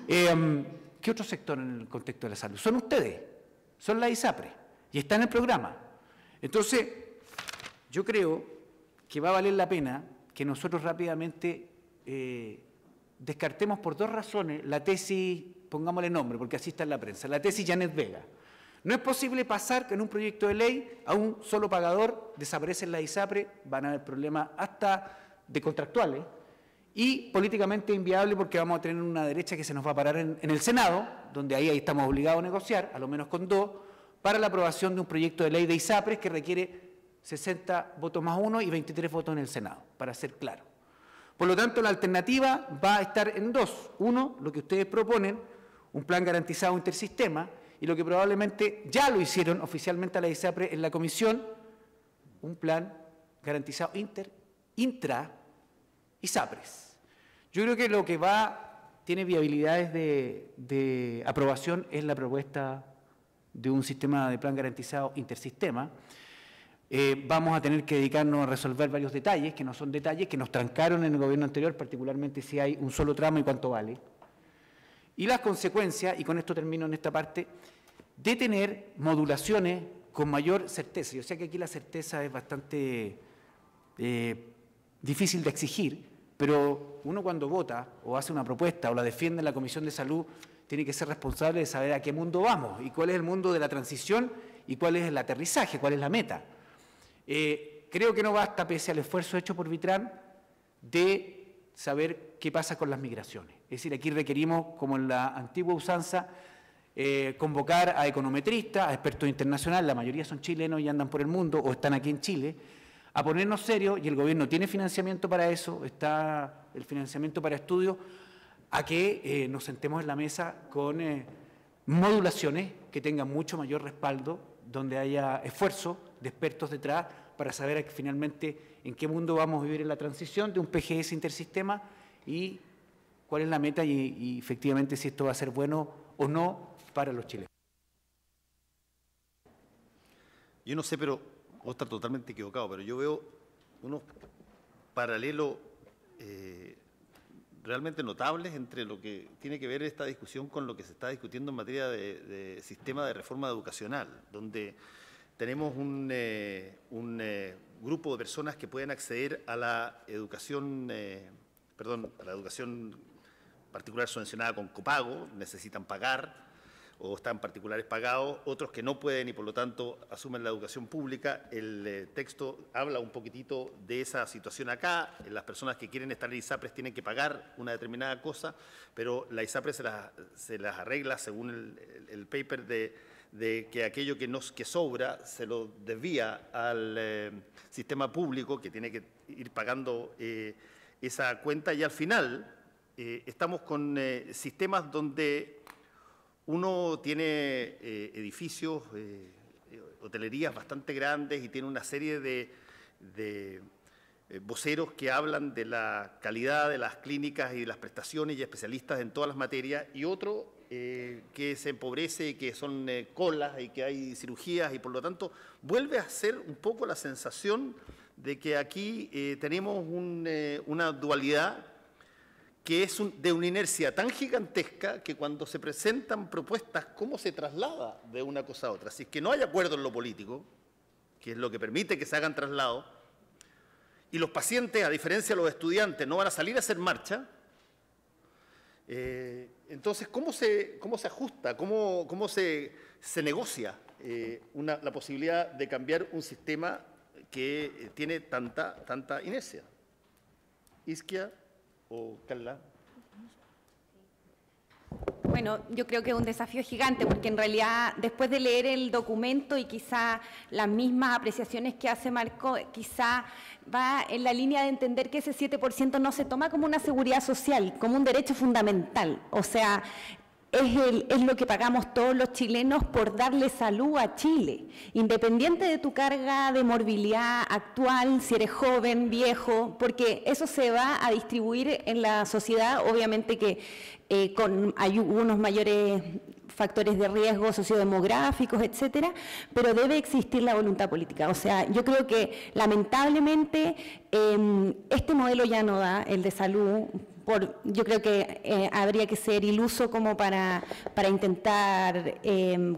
Speaker 2: ¿Qué otro sector en el contexto de la salud? Son ustedes, son la ISAPRE, y está en el programa. Entonces, yo creo que va a valer la pena que nosotros rápidamente descartemos por 2 razones la tesis, pongámosle nombre, porque así está en la prensa, la tesis Janet Vega. No es posible pasar que en un proyecto de ley a un solo pagador desaparece la ISAPRE, van a haber problemas hasta de contractuales, y políticamente inviable porque vamos a tener una derecha que se nos va a parar en el Senado, donde ahí estamos obligados a negociar, a lo menos con 2, para la aprobación de un proyecto de ley de ISAPRES que requiere 60 votos más 1 y 23 votos en el Senado, para ser claro. Por lo tanto, la alternativa va a estar en 2. 1, lo que ustedes proponen, un plan garantizado intersistema, y lo que probablemente ya lo hicieron oficialmente a la ISAPRE en la comisión, un plan garantizado intra-ISAPRES. Yo creo que lo que tiene viabilidades de aprobación es la propuesta de un sistema de plan garantizado intersistema. Vamos a tener que dedicarnos a resolver varios detalles, que no son detalles, que nos trancaron en el gobierno anterior, particularmente si hay un solo tramo y cuánto vale. Y las consecuencias, y con esto termino en esta parte, de tener modulaciones con mayor certeza. Yo sé que aquí la certeza es bastante difícil de exigir, pero uno cuando vota o hace una propuesta o la defiende en la Comisión de Salud tiene que ser responsable de saber a qué mundo vamos y cuál es el mundo de la transición y cuál es el aterrizaje, cuál es la meta. Creo que no basta, pese al esfuerzo hecho por Vitrán, de saber qué pasa con las migraciones. Es decir, aquí requerimos, como en la antigua usanza, convocar a econometristas, a expertos internacionales, la mayoría son chilenos y andan por el mundo o están aquí en Chile, a ponernos serios, y el gobierno tiene financiamiento para eso, está el financiamiento para estudios, a que nos sentemos en la mesa con modulaciones que tengan mucho mayor respaldo, donde haya esfuerzo de expertos detrás para saber finalmente en qué mundo vamos a vivir en la transición de un PGS intersistema y cuál es la meta y efectivamente si esto va a ser bueno o no para los chilenos.
Speaker 1: Yo no sé, pero vos estás totalmente equivocado, pero yo veo unos paralelos realmente notables entre lo que tiene que ver esta discusión con lo que se está discutiendo en materia de sistema de reforma educacional, donde tenemos un grupo de personas que pueden acceder a la educación, a la educación particular subvencionada con copago, necesitan pagar o están particulares pagados, otros que no pueden y por lo tanto asumen la educación pública. El texto habla un poquitito de esa situación acá. Las personas que quieren estar en ISAPRES tienen que pagar una determinada cosa, pero la ISAPRES se las arregla según el paper de que aquello que sobra se lo desvía al sistema público que tiene que ir pagando esa cuenta, y al final estamos con sistemas donde uno tiene edificios, hotelerías bastante grandes y tiene una serie de voceros que hablan de la calidad de las clínicas y de las prestaciones y especialistas en todas las materias, y otro que se empobrece y que son colas y que hay cirugías, y por lo tanto vuelve a ser un poco la sensación de que aquí tenemos una dualidad que es de una inercia tan gigantesca que cuando se presentan propuestas, ¿cómo se traslada de una cosa a otra? Si es que no hay acuerdo en lo político, que es lo que permite que se hagan traslados, y los pacientes, a diferencia de los estudiantes, no van a salir a hacer marcha, entonces, ¿cómo se ajusta? ¿Cómo se negocia la posibilidad de cambiar un sistema que tiene tanta inercia? Isquia o Carla.
Speaker 4: Bueno, yo creo que es un desafío gigante, porque en realidad después de leer el documento y quizá las mismas apreciaciones que hace Marco, quizá va en la línea de entender que ese 7% no se toma como una seguridad social, como un derecho fundamental. O sea, es lo que pagamos todos los chilenos por darle salud a Chile, independiente de tu carga de morbilidad actual, si eres joven, viejo, porque eso se va a distribuir en la sociedad, obviamente que hay unos mayores factores de riesgo sociodemográficos, etcétera, pero debe existir la voluntad política. O sea, yo creo que lamentablemente este modelo ya no da, el de salud. Yo creo que habría que ser iluso como para intentar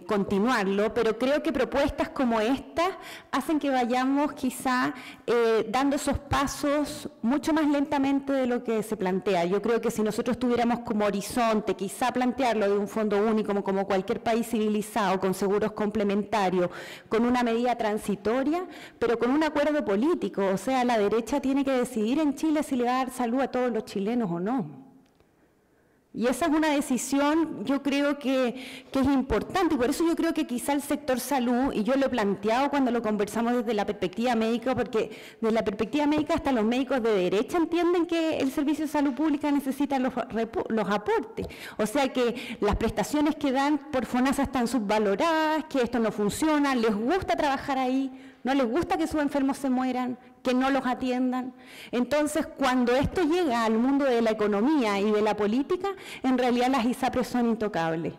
Speaker 4: continuarlo, pero creo que propuestas como estas hacen que vayamos quizá dando esos pasos mucho más lentamente de lo que se plantea. Yo creo que si nosotros tuviéramos como horizonte quizá plantearlo de un fondo único como cualquier país civilizado, con seguros complementarios, con una medida transitoria, pero con un acuerdo político, o sea, la derecha tiene que decidir en Chile si le va a dar salud a todos los chilenos o no. Y esa es una decisión, yo creo que es importante, y por eso yo creo que quizá el sector salud, y yo lo he planteado cuando lo conversamos desde la perspectiva médica, porque desde la perspectiva médica hasta los médicos de derecha entienden que el servicio de salud pública necesita los aportes. O sea que las prestaciones que dan por FONASA están subvaloradas, que esto no funciona, les gusta trabajar ahí, no les gusta que sus enfermos se mueran, que no los atiendan. Entonces, cuando esto llega al mundo de la economía y de la política, en realidad las ISAPRES son intocables.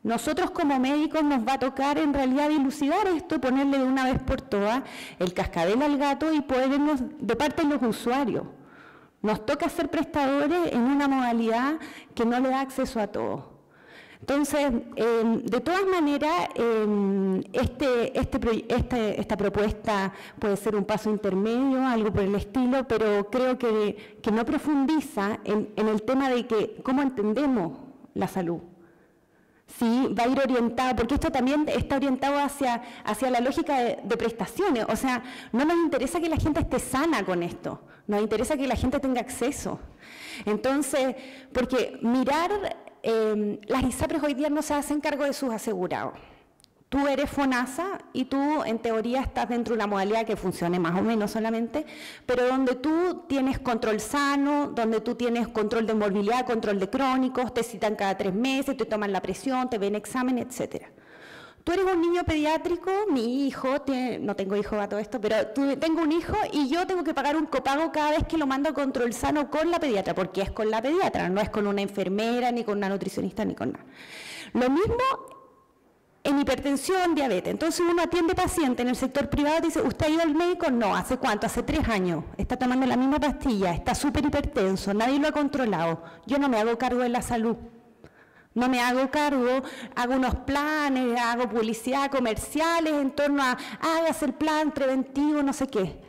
Speaker 4: Nosotros como médicos nos va a tocar en realidad dilucidar esto, ponerle de una vez por todas el cascabel al gato y podernos de parte de los usuarios. Nos toca ser prestadores en una modalidad que no le da acceso a todos. Entonces, de todas maneras, esta propuesta puede ser un paso intermedio, algo por el estilo, pero creo que no profundiza en el tema de que cómo entendemos la salud. Sí, va a ir orientado, porque esto también está orientado hacia la lógica de prestaciones. O sea, no nos interesa que la gente esté sana con esto, nos interesa que la gente tenga acceso. Entonces, porque las ISAPRES hoy día no se hacen cargo de sus asegurados. Tú eres FONASA y tú en teoría estás dentro de una modalidad que funcione más o menos solamente, pero donde tú tienes control sano, donde tú tienes control de morbilidad, control de crónicos, te citan cada 3 meses, te toman la presión, te ven examen, etcétera. Tú eres un niño pediátrico, mi hijo, no tengo hijo a todo esto, pero tengo un hijo y yo tengo que pagar un copago cada vez que lo mando a control sano con la pediatra, porque es con la pediatra, no es con una enfermera, ni con una nutricionista, ni con nada. Lo mismo en hipertensión, diabetes. Entonces uno atiende paciente en el sector privado y dice, ¿usted ha ido al médico? No, ¿hace cuánto? Hace 3 años. Está tomando la misma pastilla, está súper hipertenso, nadie lo ha controlado. Yo no me hago cargo de la salud. No me hago cargo, hago unos planes, hago publicidad comerciales en torno a, hágase el plan preventivo, no sé qué.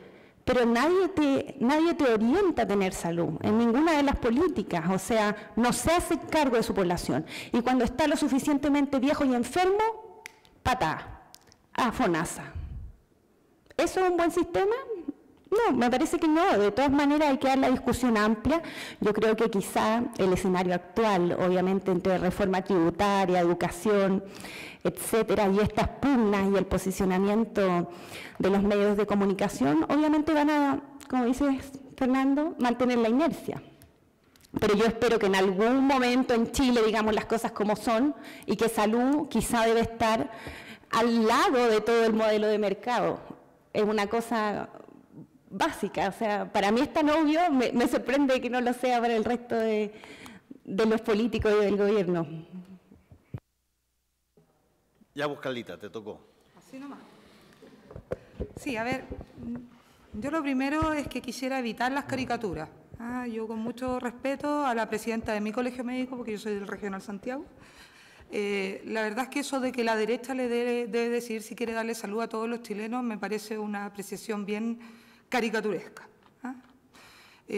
Speaker 4: Pero nadie te orienta a tener salud en ninguna de las políticas, o sea, no se hace cargo de su población. Y cuando está lo suficientemente viejo y enfermo, patá, a FONASA. ¿Eso es un buen sistema? No, me parece que no. De todas maneras hay que dar la discusión amplia. Yo creo que quizá el escenario actual, obviamente entre reforma tributaria, educación, etcétera, y estas pugnas y el posicionamiento de los medios de comunicación, obviamente van a, como dice Fernando, mantener la inercia. Pero yo espero que en algún momento en Chile digamos las cosas como son y que salud quizá debe estar al lado de todo el modelo de mercado. Es una cosa básica, o sea, para mí es tan obvio, me sorprende que no lo sea para el resto de los políticos y del gobierno.
Speaker 1: Ya vos, Carlita, te tocó.
Speaker 3: Así nomás. Sí, a ver, yo lo primero es que quisiera evitar las caricaturas. Yo con mucho respeto a la presidenta de mi colegio médico, porque yo soy del Regional Santiago, la verdad es que eso de que la derecha le debe decidir si quiere darle salud a todos los chilenos me parece una apreciación bien caricaturesca,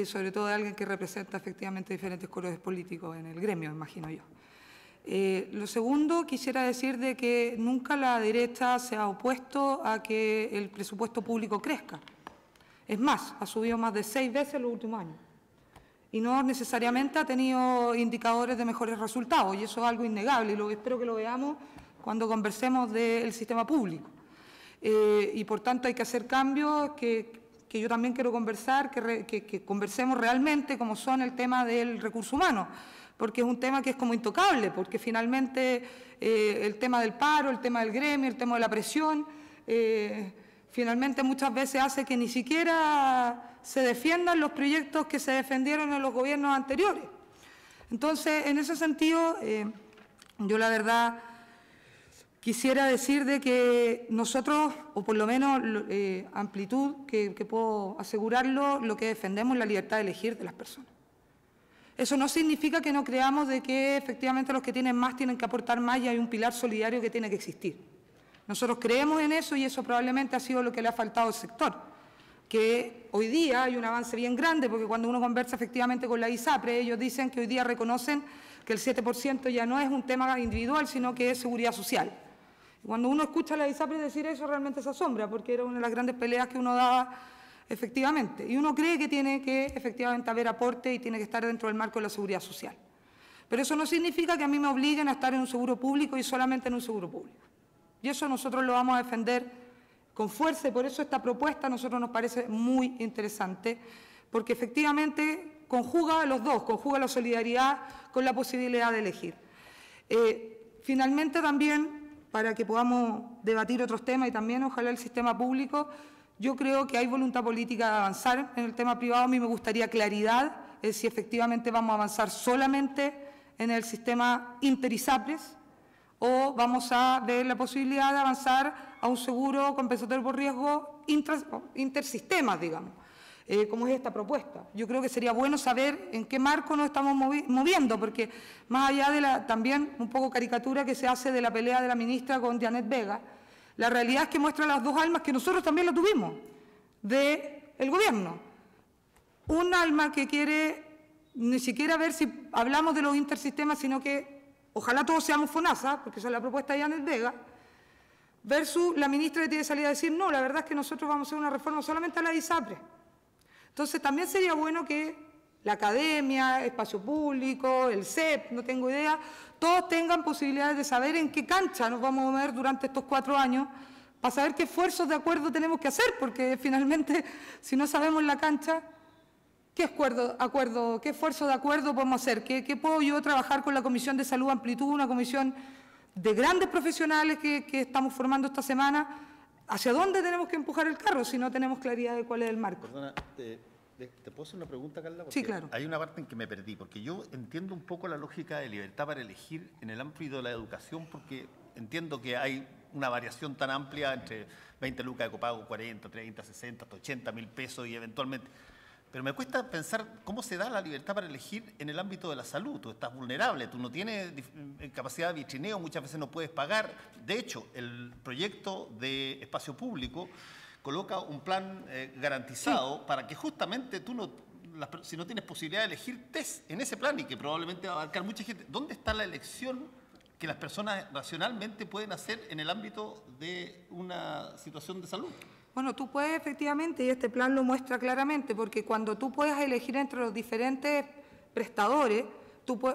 Speaker 3: sobre todo de alguien que representa efectivamente diferentes colores políticos en el gremio, imagino yo. Lo segundo, quisiera decir de que nunca la derecha se ha opuesto a que el presupuesto público crezca. Es más, ha subido más de 6 veces en los últimos años. y no necesariamente ha tenido indicadores de mejores resultados, y eso es algo innegable, y espero que lo veamos cuando conversemos del sistema público. Y por tanto hay que hacer cambios que yo también quiero conversar, que conversemos realmente como son el tema del recurso humano, porque es un tema que es como intocable, porque finalmente el tema del paro, el tema del gremio, el tema de la presión, finalmente muchas veces hace que ni siquiera se defiendan los proyectos que se defendieron en los gobiernos anteriores. Entonces, en ese sentido, yo la verdad quisiera decir de que nosotros, o por lo menos Amplitud, que puedo asegurarlo, lo que defendemos es la libertad de elegir de las personas. Eso no significa que no creamos de que efectivamente los que tienen más tienen que aportar más y hay un pilar solidario que tiene que existir. Nosotros creemos en eso y eso probablemente ha sido lo que le ha faltado al sector, que hoy día hay un avance bien grande, porque cuando uno conversa efectivamente con la ISAPRE, ellos dicen que hoy día reconocen que el 7% ya no es un tema individual, sino que es seguridad social. Cuando uno escucha a la ISAPRE decir eso, realmente se asombra, porque era una de las grandes peleas que uno daba efectivamente. Y uno cree que tiene que efectivamente haber aporte y tiene que estar dentro del marco de la seguridad social. Pero eso no significa que a mí me obliguen a estar en un seguro público y solamente en un seguro público. Y eso nosotros lo vamos a defender con fuerza y por eso esta propuesta a nosotros nos parece muy interesante, porque efectivamente conjuga los dos, conjuga la solidaridad con la posibilidad de elegir. Finalmente también, para que podamos debatir otros temas y también ojalá el sistema público, yo creo que hay voluntad política de avanzar en el tema privado. A mí me gustaría claridad si efectivamente vamos a avanzar solamente en el sistema inter-ISAPRES o vamos a ver la posibilidad de avanzar a un seguro compensatorio por riesgo intersistemas, digamos, como es esta propuesta. Yo creo que sería bueno saber en qué marco nos estamos moviendo, porque más allá de la también un poco caricatura que se hace de la pelea de la ministra con Janet Vega, la realidad es que muestra las dos almas que nosotros también lo tuvimos del gobierno. Un alma que quiere ni siquiera ver si hablamos de los intersistemas, sino que ojalá todos seamos FONASA, porque esa es la propuesta de Janet Vega, versus la ministra que tiene que salir a decir, no, la verdad es que nosotros vamos a hacer una reforma solamente a la ISAPRE. Entonces también sería bueno que la academia, espacio público, el CEP, no tengo idea, todos tengan posibilidades de saber en qué cancha nos vamos a mover durante estos 4 años para saber qué esfuerzos de acuerdo tenemos que hacer, porque finalmente si no sabemos la cancha, ¿qué esfuerzo de acuerdo podemos hacer? ¿Qué puedo yo trabajar con la Comisión de Salud Amplitud, una comisión de grandes profesionales que estamos formando esta semana? ¿Hacia dónde tenemos que empujar el carro si no tenemos claridad de cuál es el marco?
Speaker 1: Perdona, ¿te puedo hacer una pregunta, Carla? Porque
Speaker 3: sí, claro.
Speaker 1: Hay una parte en que me perdí, porque yo entiendo un poco la lógica de libertad para elegir en el ámbito de la educación, porque entiendo que hay una variación tan amplia entre 20 lucas de copago, 40, 30, 60, hasta 80 mil pesos y eventualmente... Pero me cuesta pensar cómo se da la libertad para elegir en el ámbito de la salud. Tú estás vulnerable, tú no tienes capacidad de vitrineo, muchas veces no puedes pagar. De hecho, el proyecto de espacio público coloca un plan garantizado para que justamente tú no, si no tienes posibilidad de elegir, estés en ese plan y que probablemente va a abarcar mucha gente. ¿Dónde está la elección que las personas racionalmente pueden hacer en el ámbito de una situación de salud?
Speaker 3: Bueno, tú puedes efectivamente, y este plan lo muestra claramente, porque cuando tú puedes elegir entre los diferentes prestadores,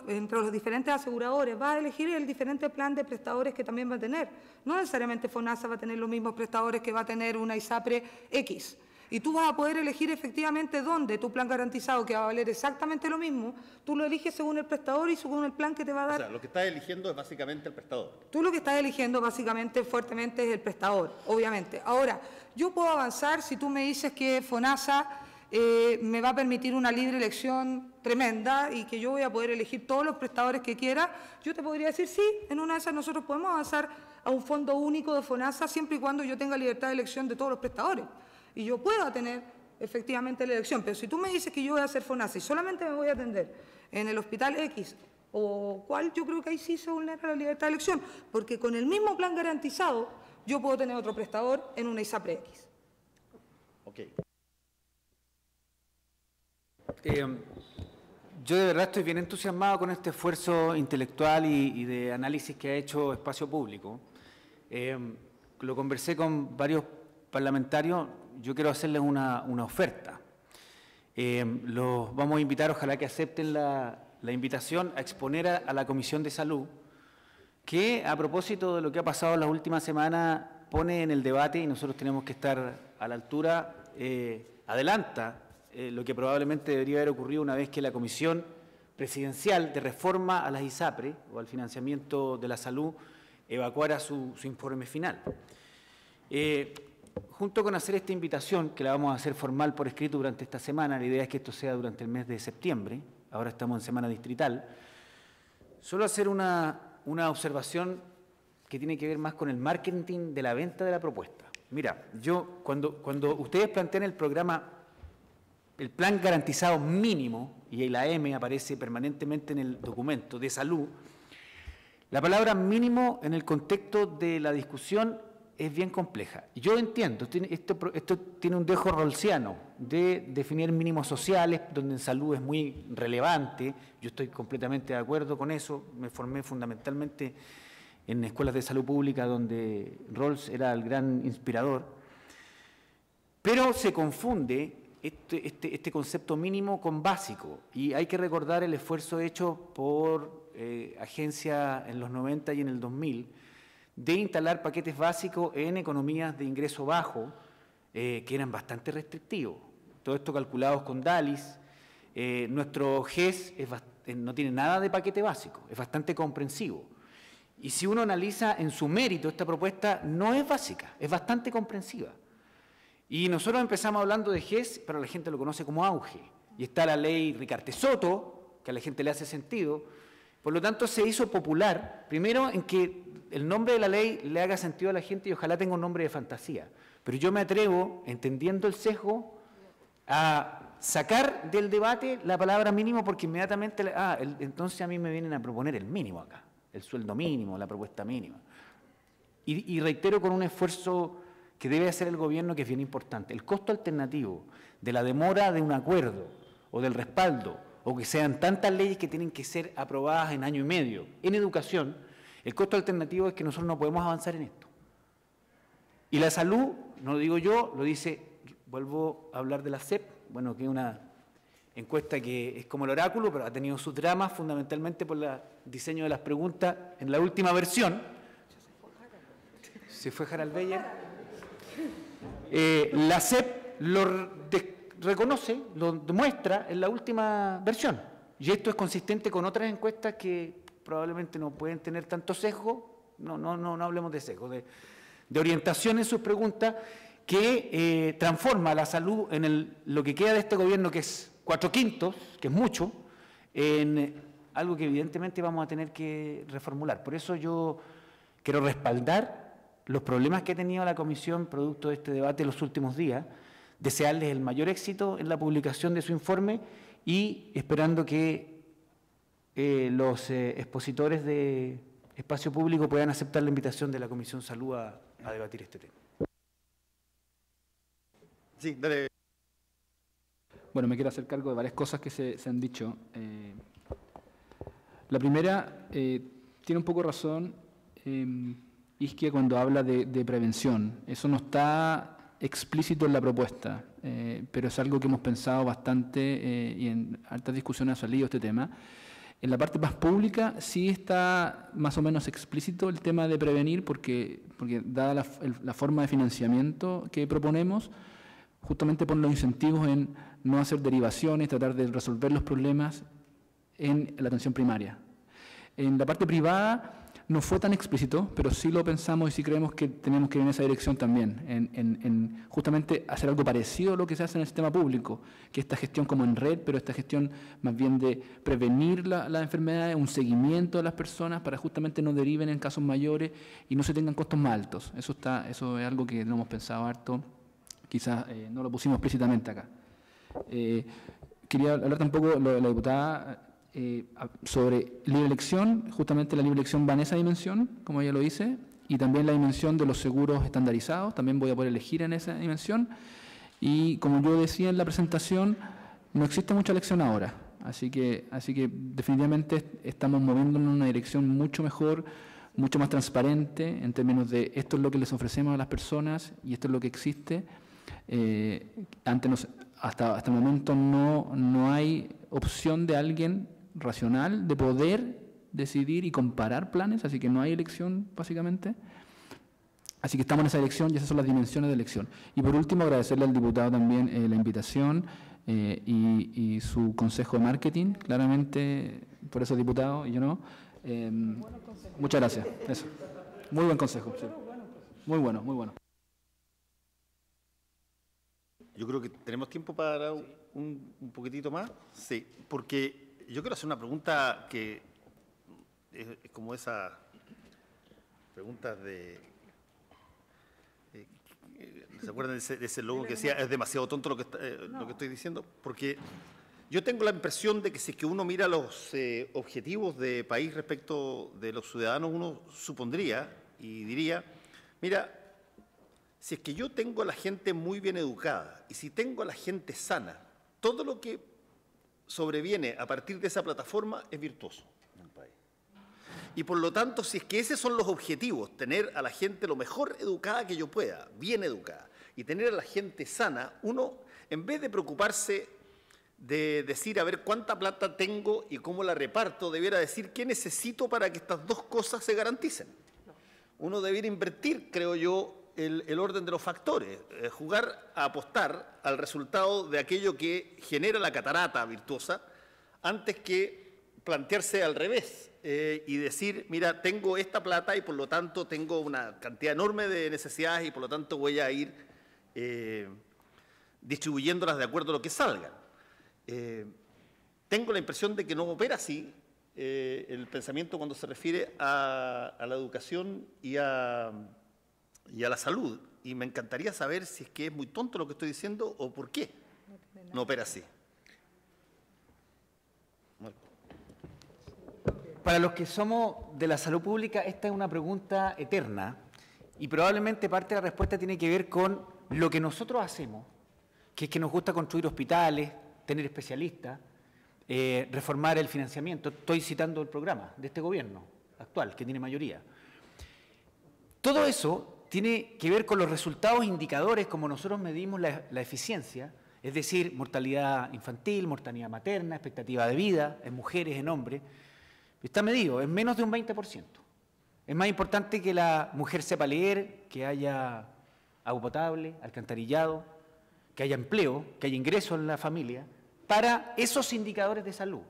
Speaker 3: entre los diferentes aseguradores, vas a elegir el diferente plan de prestadores que también va a tener. No necesariamente FONASA va a tener los mismos prestadores que va a tener una ISAPRE X. Y tú vas a poder elegir efectivamente dónde tu plan garantizado, que va a valer exactamente lo mismo, tú lo eliges según el prestador y según el plan que te va a dar.
Speaker 1: O sea, lo que estás eligiendo es básicamente el prestador.
Speaker 3: Tú lo que estás eligiendo básicamente, fuertemente, es el prestador, obviamente. Ahora, yo puedo avanzar si tú me dices que FONASA me va a permitir una libre elección tremenda y que yo voy a poder elegir todos los prestadores que quiera. Yo te podría decir, sí, en una de esas nosotros podemos avanzar a un fondo único de FONASA siempre y cuando yo tenga libertad de elección de todos los prestadores. Y yo pueda tener efectivamente la elección, pero si tú me dices que yo voy a hacer FONASA y solamente me voy a atender en el hospital X o cual, yo creo que ahí sí se vulnera la libertad de elección, porque con el mismo plan garantizado yo puedo tener otro prestador en una ISAPRE X.
Speaker 1: Ok.
Speaker 2: Yo de verdad estoy bien entusiasmado con este esfuerzo intelectual y de análisis que ha hecho Espacio Público. Lo conversé con varios parlamentarios. Yo quiero hacerles una oferta. Los vamos a invitar, ojalá que acepten la invitación a exponer a la Comisión de Salud, que a propósito de lo que ha pasado en las últimas semanas pone en el debate, y nosotros tenemos que estar a la altura, adelanta lo que probablemente debería haber ocurrido una vez que la Comisión Presidencial de Reforma a las ISAPRE o al financiamiento de la salud evacuara su informe final. Junto con hacer esta invitación, que la vamos a hacer formal por escrito durante esta semana, la idea es que esto sea durante el mes de septiembre, ahora estamos en semana distrital, solo hacer una observación que tiene que ver más con el marketing de la venta de la propuesta. Mira, yo cuando ustedes plantean el programa, el plan garantizado mínimo, y la M aparece permanentemente en el documento de salud, la palabra mínimo en el contexto de la discusión es bien compleja. Yo entiendo, esto tiene un dejo rawlsiano de definir mínimos sociales, donde en salud es muy relevante, yo estoy completamente de acuerdo con eso, me formé fundamentalmente en escuelas de salud pública donde Rawls era el gran inspirador, pero se confunde este concepto mínimo con básico, y hay que recordar el esfuerzo hecho por agencias en los 90 y en el 2000 de instalar paquetes básicos en economías de ingreso bajo, que eran bastante restrictivos. Todo esto calculados con DALIS. Nuestro GES no tiene nada de paquete básico, es bastante comprensivo. Y si uno analiza en su mérito, esta propuesta no es básica, es bastante comprensiva. Y nosotros empezamos hablando de GES, pero la gente lo conoce como auge. Y está la ley Ricarte-Soto, que a la gente le hace sentido. Por lo tanto, se hizo popular, primero en que el nombre de la ley le haga sentido a la gente y ojalá tenga un nombre de fantasía. Pero yo me atrevo, entendiendo el sesgo, a sacar del debate la palabra mínimo porque inmediatamente, entonces a mí me vienen a proponer el mínimo acá, el sueldo mínimo, la propuesta mínima. Y reitero con un esfuerzo que debe hacer el gobierno que es bien importante. El costo alternativo de la demora de un acuerdo o del respaldo, o que sean tantas leyes que tienen que ser aprobadas en año y medio. En educación, el costo alternativo es que nosotros no podemos avanzar en esto. Y la salud, no lo digo yo, lo dice, vuelvo a hablar de la CEP, bueno, que es una encuesta que es como el oráculo, pero ha tenido sus dramas fundamentalmente por el diseño de las preguntas en la última versión. Se fue Harald Beyer. La CEP lo reconoce, lo demuestra en la última versión. Y esto es consistente con otras encuestas que probablemente no pueden tener tanto sesgo, no hablemos de sesgo, de orientación en sus preguntas, que transforma la salud en lo que queda de este gobierno, que es 4/5, que es mucho, en algo que evidentemente vamos a tener que reformular. Por eso yo quiero respaldar los problemas que ha tenido la Comisión producto de este debate en los últimos días, desearles el mayor éxito en la publicación de su informe y esperando que los expositores de Espacio Público puedan aceptar la invitación de la Comisión Salud a debatir este tema.
Speaker 1: Sí, dale.
Speaker 5: Bueno, me quiero hacer cargo de varias cosas que se han dicho. La primera, tiene un poco razón Isquia cuando habla de prevención. Eso no está explícito en la propuesta, pero es algo que hemos pensado bastante y en altas discusiones ha salido este tema. En la parte más pública sí está más o menos explícito el tema de prevenir, porque dada la forma de financiamiento que proponemos, justamente pone los incentivos en no hacer derivaciones, tratar de resolver los problemas en la atención primaria. En la parte privada no fue tan explícito, pero sí lo pensamos y sí creemos que tenemos que ir en esa dirección también, en justamente hacer algo parecido a lo que se hace en el sistema público, que esta gestión como en red, pero esta gestión más bien de prevenir las enfermedades, un seguimiento de las personas para justamente no deriven en casos mayores y no se tengan costos más altos. Eso es algo que lo hemos pensado harto, quizás no lo pusimos explícitamente acá. Quería hablar tampoco, la diputada, sobre libre elección. Justamente la libre elección va en esa dimensión, como ella lo dice, y también la dimensión de los seguros estandarizados, también voy a poder elegir en esa dimensión. Y como yo decía en la presentación, no existe mucha elección ahora, así que definitivamente estamos moviéndonos en una dirección mucho mejor, mucho más transparente en términos de esto es lo que les ofrecemos a las personas y esto es lo que existe. Antes hasta el momento no hay opción de alguien racional de poder decidir y comparar planes, así que no hay elección, básicamente. Así que estamos en esa elección y esas son las dimensiones de elección. Y por último, agradecerle al diputado también la invitación y su consejo de marketing, claramente, por eso diputado y yo no. Muchas gracias. Eso. Muy buen consejo. Sí. Muy bueno, muy bueno.
Speaker 1: Yo creo que tenemos tiempo para un poquitito más. Sí, porque yo quiero hacer una pregunta que es como esas preguntas de... ¿Se acuerdan de ese logo que decía es demasiado tonto lo que estoy diciendo? Porque yo tengo la impresión de que si es que uno mira los objetivos de país respecto de los ciudadanos, uno supondría y diría, mira, si es que yo tengo a la gente muy bien educada y si tengo a la gente sana, todo lo que sobreviene a partir de esa plataforma es virtuoso en un país. Y por lo tanto, si es que esos son los objetivos, tener a la gente lo mejor educada que yo pueda, bien educada, y tener a la gente sana, uno, en vez de preocuparse de decir a ver cuánta plata tengo y cómo la reparto, debiera decir qué necesito para que estas dos cosas se garanticen. Uno debiera invertir, creo yo, el orden de los factores, jugar a apostar al resultado de aquello que genera la catarata virtuosa, antes que plantearse al revés y decir, mira, tengo esta plata y por lo tanto tengo una cantidad enorme de necesidades y por lo tanto voy a ir distribuyéndolas de acuerdo a lo que salgan. Tengo la impresión de que no opera así el pensamiento cuando se refiere a la educación y a la salud. Y me encantaría saber si es que es muy tonto lo que estoy diciendo o por qué no opera así.
Speaker 2: Para los que somos de la salud pública, esta es una pregunta eterna y probablemente parte de la respuesta tiene que ver con lo que nosotros hacemos, que es que nos gusta construir hospitales, tener especialistas, reformar el financiamiento. Estoy citando el programa de este gobierno actual, que tiene mayoría. Todo eso tiene que ver con los resultados indicadores, como nosotros medimos la eficiencia, es decir, mortalidad infantil, mortalidad materna, expectativa de vida en mujeres, en hombres. Está medido, es menos de un 20%. Es más importante que la mujer sepa leer, que haya agua potable, alcantarillado, que haya empleo, que haya ingresos en la familia, para esos indicadores de salud.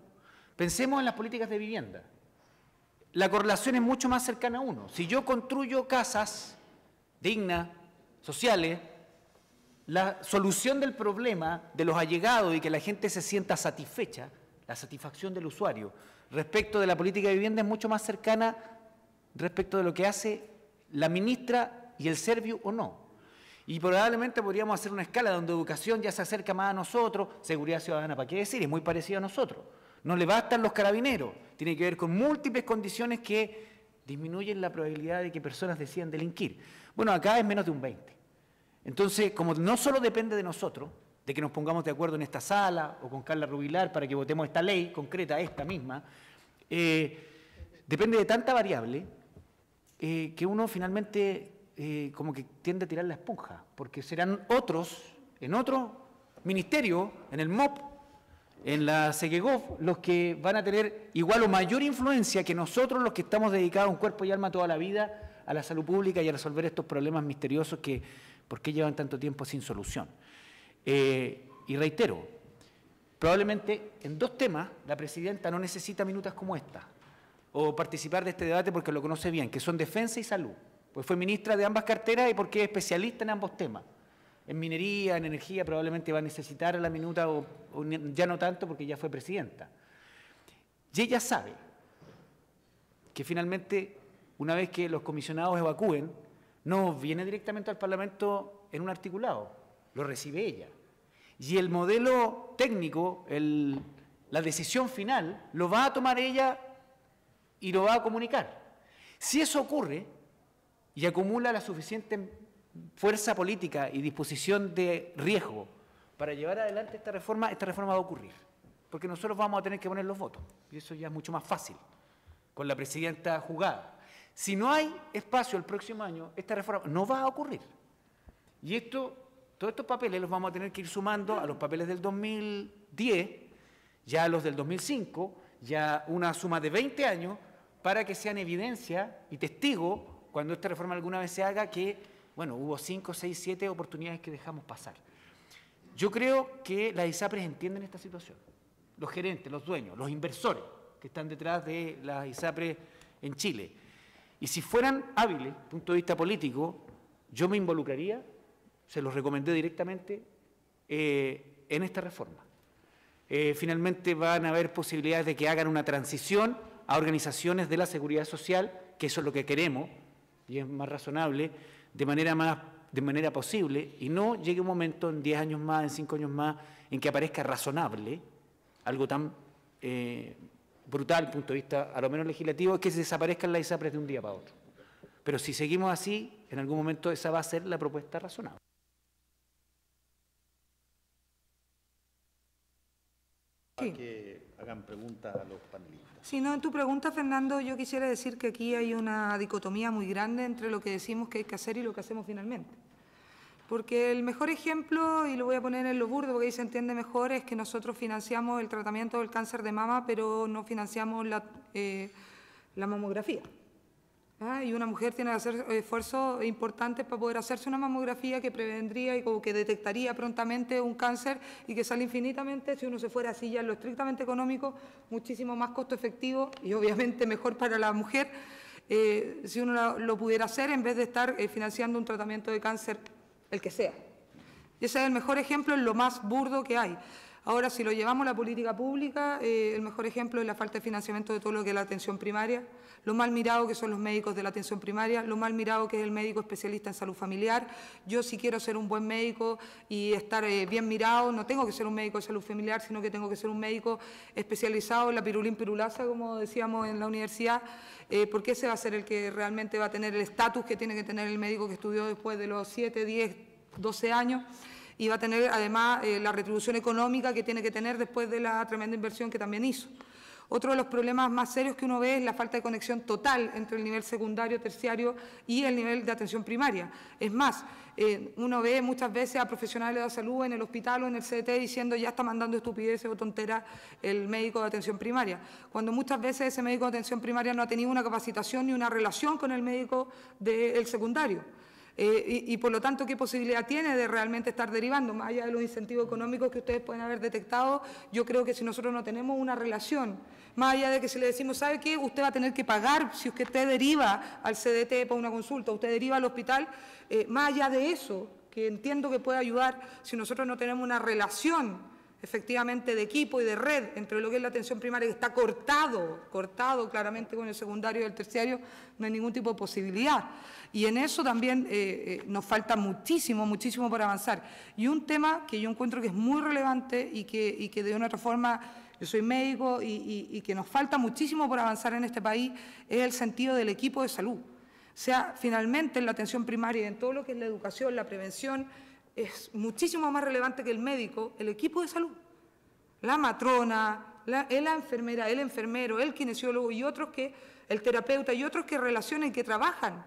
Speaker 2: Pensemos en las políticas de vivienda. La correlación es mucho más cercana a uno. Si yo construyo casas dignas, sociales, la solución del problema de los allegados y que la gente se sienta satisfecha, la satisfacción del usuario, respecto de la política de vivienda es mucho más cercana respecto de lo que hace la ministra y el Serviu o no. Y probablemente podríamos hacer una escala donde educación ya se acerca más a nosotros, seguridad ciudadana, ¿para qué decir? Es muy parecido a nosotros. No le bastan los carabineros, tiene que ver con múltiples condiciones que disminuyen la probabilidad de que personas decidan delinquir. Bueno, acá es menos de un 20%. Entonces, como no solo depende de nosotros, de que nos pongamos de acuerdo en esta sala o con Carla Rubilar para que votemos esta ley concreta, esta misma, depende de tanta variable que uno finalmente como que tiende a tirar la esponja, porque serán otros, en otro ministerio, en el MOP, en la Segegov, los que van a tener igual o mayor influencia que nosotros, los que estamos dedicados en cuerpo y alma toda la vida a la salud pública y a resolver estos problemas misteriosos que, ¿por qué llevan tanto tiempo sin solución? Y reitero, probablemente en dos temas la presidenta no necesita minutas como esta o participar de este debate porque lo conoce bien, que son defensa y salud, pues fue ministra de ambas carteras y porque es especialista en ambos temas. En minería, en energía probablemente va a necesitar la minuta o ya no tanto porque ya fue presidenta. Y ella sabe que finalmente, una vez que los comisionados evacúen, no viene directamente al Parlamento en un articulado, lo recibe ella. Y el modelo técnico, la decisión final, lo va a tomar ella y lo va a comunicar. Si eso ocurre y acumula la suficiente fuerza política y disposición de riesgo para llevar adelante esta reforma va a ocurrir. Porque nosotros vamos a tener que poner los votos. Y eso ya es mucho más fácil, con la presidenta jugada. Si no hay espacio el próximo año, esta reforma no va a ocurrir. Y esto Todos estos papeles los vamos a tener que ir sumando a los papeles del 2010, ya a los del 2005, ya una suma de 20 años, para que sean evidencia y testigo, cuando esta reforma alguna vez se haga, que, bueno, hubo 5, 6, 7 oportunidades que dejamos pasar. Yo creo que las ISAPRES entienden esta situación. Los gerentes, los dueños, los inversores que están detrás de las ISAPRES en Chile. Y si fueran hábiles, desde el punto de vista político, yo me involucraría, se los recomendé directamente, en esta reforma. Finalmente van a haber posibilidades de que hagan una transición a organizaciones de la seguridad social, que eso es lo que queremos, y es más razonable, de manera posible, y no llegue un momento en 10 años más, en 5 años más, en que aparezca razonable, algo tan brutal desde el punto de vista, a lo menos legislativo, es que se desaparezcan las ISAPRES de un día para otro. Pero si seguimos así, en algún momento esa va a ser la propuesta razonable.
Speaker 3: Sí.
Speaker 1: Que hagan preguntas a los panelistas.
Speaker 3: Sí, no, en tu pregunta, Fernando, yo quisiera decir que aquí hay una dicotomía muy grande entre lo que decimos que hay que hacer y lo que hacemos finalmente. Porque el mejor ejemplo, y lo voy a poner en lo burdo porque ahí se entiende mejor, es que nosotros financiamos el tratamiento del cáncer de mama, pero no financiamos la mamografía. Y una mujer tiene que hacer esfuerzos importantes para poder hacerse una mamografía que prevendría y como que detectaría prontamente un cáncer y que sale infinitamente, si uno se fuera así ya en lo estrictamente económico, muchísimo más costo efectivo y obviamente mejor para la mujer si uno lo pudiera hacer en vez de estar financiando un tratamiento de cáncer, el que sea. Y ese es el mejor ejemplo, es lo más burdo que hay. Ahora, si lo llevamos a la política pública, el mejor ejemplo es la falta de financiamiento de todo lo que es la atención primaria, lo mal mirado que son los médicos de la atención primaria, lo mal mirado que es el médico especialista en salud familiar. Yo, si quiero ser un buen médico y estar bien mirado, no tengo que ser un médico de salud familiar, sino que tengo que ser un médico especializado en la pirulín pirulasa, como decíamos en la universidad, porque ese va a ser el que realmente va a tener el estatus que tiene que tener el médico que estudió después de los 7, 10, 12 años. Y va a tener además la retribución económica que tiene que tener después de la tremenda inversión que también hizo. Otro de los problemas más serios que uno ve es la falta de conexión total entre el nivel secundario, terciario y el nivel de atención primaria. Es más, uno ve muchas veces a profesionales de la salud en el hospital o en el CDT diciendo ya está mandando estupideces o tonteras el médico de atención primaria, cuando muchas veces ese médico de atención primaria no ha tenido una capacitación ni una relación con el médico del secundario. Y por lo tanto, ¿qué posibilidad tiene de realmente estar derivando? Más allá de los incentivos económicos que ustedes pueden haber detectado, yo creo que si nosotros no tenemos una relación, más allá de que si le decimos, ¿sabe qué? Usted va a tener que pagar si usted deriva al CDT para una consulta, usted deriva al hospital, más allá de eso, que entiendo que puede ayudar, si nosotros no tenemos una relación efectivamente de equipo y de red entre lo que es la atención primaria, que está cortado claramente con el secundario y el terciario, no hay ningún tipo de posibilidad. Y en eso también nos falta muchísimo por avanzar. Y un tema que yo encuentro que es muy relevante y que de una otra forma, yo soy médico y que nos falta muchísimo por avanzar en este país, es el sentido del equipo de salud. O sea, finalmente en la atención primaria y en todo lo que es la educación, la prevención, es muchísimo más relevante que el médico, el equipo de salud. La matrona, la enfermera, el enfermero, el kinesiólogo y otros que, el terapeuta y otros que relacionan y que trabajan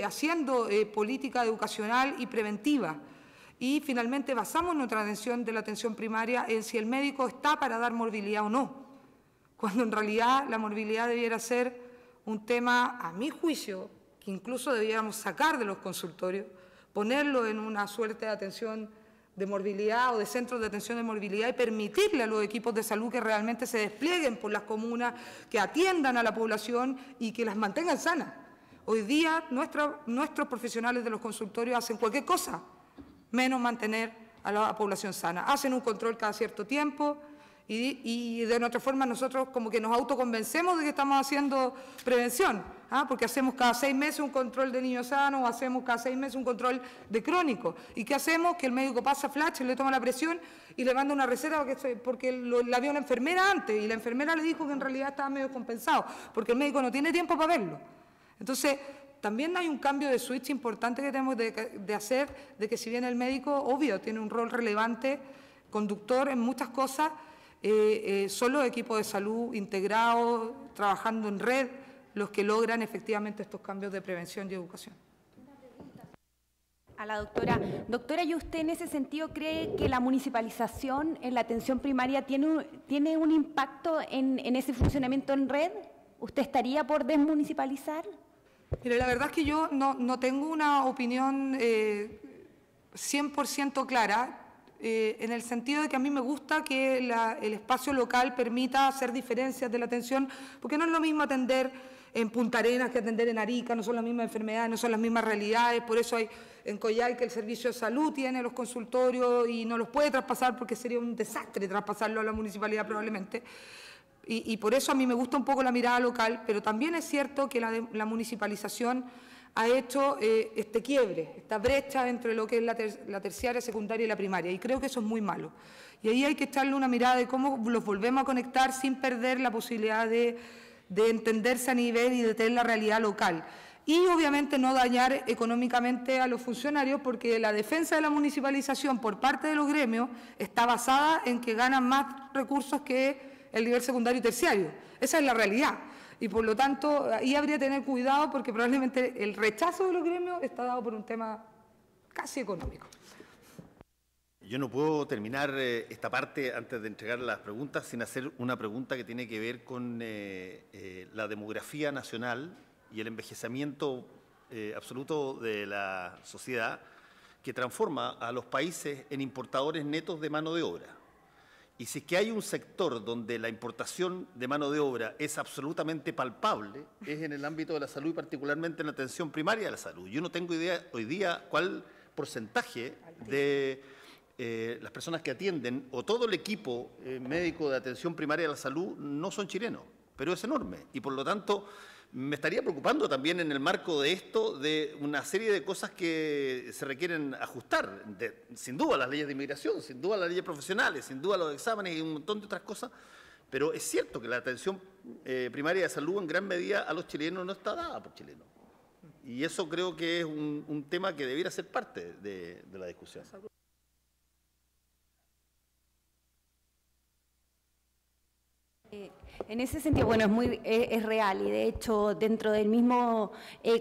Speaker 3: haciendo política educacional y preventiva. Y finalmente basamos nuestra atención de la atención primaria en si el médico está para dar morbilidad o no, cuando en realidad la morbilidad debiera ser un tema, a mi juicio, que incluso debiéramos sacar de los consultorios, ponerlo en una suerte de atención de morbilidad o de centros de atención de morbilidad y permitirle a los equipos de salud que realmente se desplieguen por las comunas, que atiendan a la población y que las mantengan sanas. Hoy día nuestros profesionales de los consultorios hacen cualquier cosa, menos mantener a la población sana. Hacen un control cada cierto tiempo y de otra forma nosotros como que nos autoconvencemos de que estamos haciendo prevención, porque hacemos cada 6 meses un control de niños sanos o hacemos cada 6 meses un control de crónicos. ¿Y qué hacemos? Que el médico pasa flash, le toma la presión y le manda una receta porque la vio una enfermera antes y la enfermera le dijo que en realidad estaba medio compensado, porque el médico no tiene tiempo para verlo. Entonces, también hay un cambio de switch importante que tenemos de hacer, de que si bien el médico, obvio, tiene un rol relevante, conductor en muchas cosas, son los equipos de salud integrados, trabajando en red, los que logran efectivamente estos cambios de prevención y educación.
Speaker 4: A la doctora. Doctora, ¿y usted en ese sentido cree que la municipalización en la atención primaria tiene un impacto en ese funcionamiento en red? ¿Usted estaría por desmunicipalizar?
Speaker 3: Mire, la verdad es que yo no tengo una opinión 100% clara, en el sentido de que a mí me gusta que el espacio local permita hacer diferencias de la atención, porque no es lo mismo atender en Punta Arenas que atender en Arica, no son las mismas enfermedades, no son las mismas realidades, por eso hay en Coyhaique el servicio de salud tiene los consultorios y no los puede traspasar porque sería un desastre traspasarlo a la municipalidad probablemente. Y por eso a mí me gusta un poco la mirada local, pero también es cierto que la municipalización ha hecho este quiebre, esta brecha entre lo que es la terciaria, secundaria y la primaria, y creo que eso es muy malo. Y ahí hay que echarle una mirada de cómo los volvemos a conectar sin perder la posibilidad de entenderse a nivel y de tener la realidad local. Y obviamente no dañar económicamente a los funcionarios, porque la defensa de la municipalización por parte de los gremios está basada en que ganan más recursos que el nivel secundario y terciario. Esa es la realidad. Y por lo tanto, ahí habría que tener cuidado porque probablemente el rechazo de los gremios está dado por un tema casi económico.
Speaker 1: Yo no puedo terminar esta parte antes de entregar las preguntas sin hacer una pregunta que tiene que ver con la demografía nacional y el envejecimiento absoluto de la sociedad que transforma a los países en importadores netos de mano de obra. Y si es que hay un sector donde la importación de mano de obra es absolutamente palpable, es en el ámbito de la salud y particularmente en la atención primaria de la salud. Yo no tengo idea hoy día cuál porcentaje de las personas que atienden o todo el equipo médico de atención primaria de la salud no son chilenos, pero es enorme. Y por lo tanto me estaría preocupando también en el marco de esto de una serie de cosas que se requieren ajustar, sin duda las leyes de inmigración, sin duda las leyes profesionales, sin duda los exámenes y un montón de otras cosas, pero es cierto que la atención primaria de salud en gran medida a los chilenos no está dada por chilenos. Y eso creo que es un tema que debiera ser parte de la discusión.
Speaker 4: En ese sentido, bueno, es real y de hecho dentro del mismo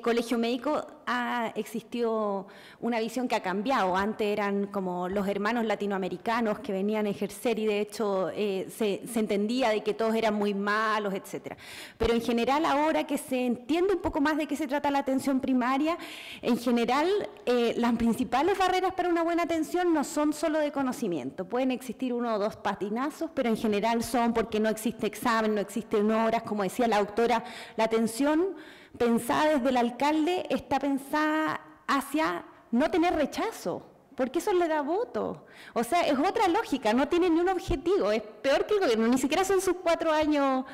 Speaker 4: colegio médico ha existido una visión que ha cambiado. Antes eran como los hermanos latinoamericanos que venían a ejercer y de hecho se entendía de que todos eran muy malos, etcétera. Pero en general ahora que se entiende un poco más de qué se trata la atención primaria, en general las principales barreras para una buena atención no son solo de conocimiento. Pueden existir uno o dos patinazos, pero en general son porque no existe examen, no existen horas, como decía la doctora, la atención pensada desde el alcalde está pensada hacia no tener rechazo, porque eso le da voto. O sea, es otra lógica, no tiene ni un objetivo, es peor que el gobierno, ni siquiera son sus 4 años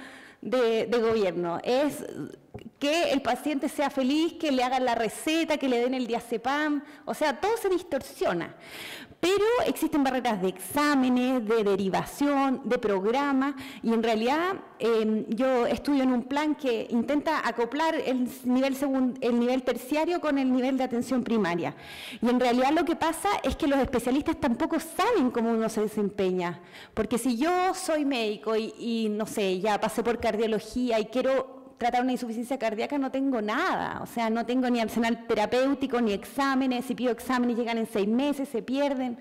Speaker 4: de gobierno, es que el paciente sea feliz, que le hagan la receta, que le den el diazepam, o sea, todo se distorsiona. Pero existen barreras de exámenes, de derivación, de programa, y en realidad yo estudio en un plan que intenta acoplar el nivel terciario con el nivel de atención primaria. Y en realidad lo que pasa es que los especialistas tampoco saben cómo uno se desempeña. Porque si yo soy médico y no sé, ya pasé por cardiología y quiero tratar una insuficiencia cardíaca, no tengo nada, o sea, no tengo ni arsenal terapéutico, ni exámenes, si pido exámenes llegan en 6 meses, se pierden.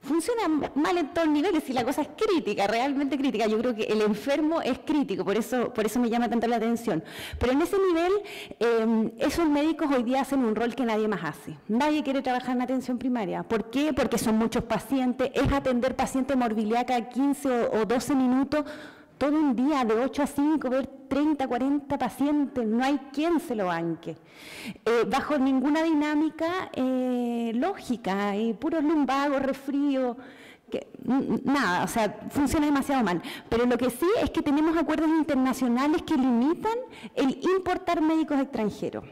Speaker 4: Funciona mal en todos los niveles y la cosa es crítica, realmente crítica. Yo creo que el enfermo es crítico, por eso me llama tanto la atención. Pero en ese nivel, esos médicos hoy día hacen un rol que nadie más hace. Nadie quiere trabajar en atención primaria. ¿Por qué? Porque son muchos pacientes, es atender pacientes de morbilidad cada 15 o 12 minutos, todo un día, de 8 a 5, ver 30, 40 pacientes, no hay quien se lo banque. Bajo ninguna dinámica lógica, puros lumbagos, resfrío, nada, o sea, funciona demasiado mal. Pero lo que sí es que tenemos acuerdos internacionales que limitan el importar médicos extranjeros.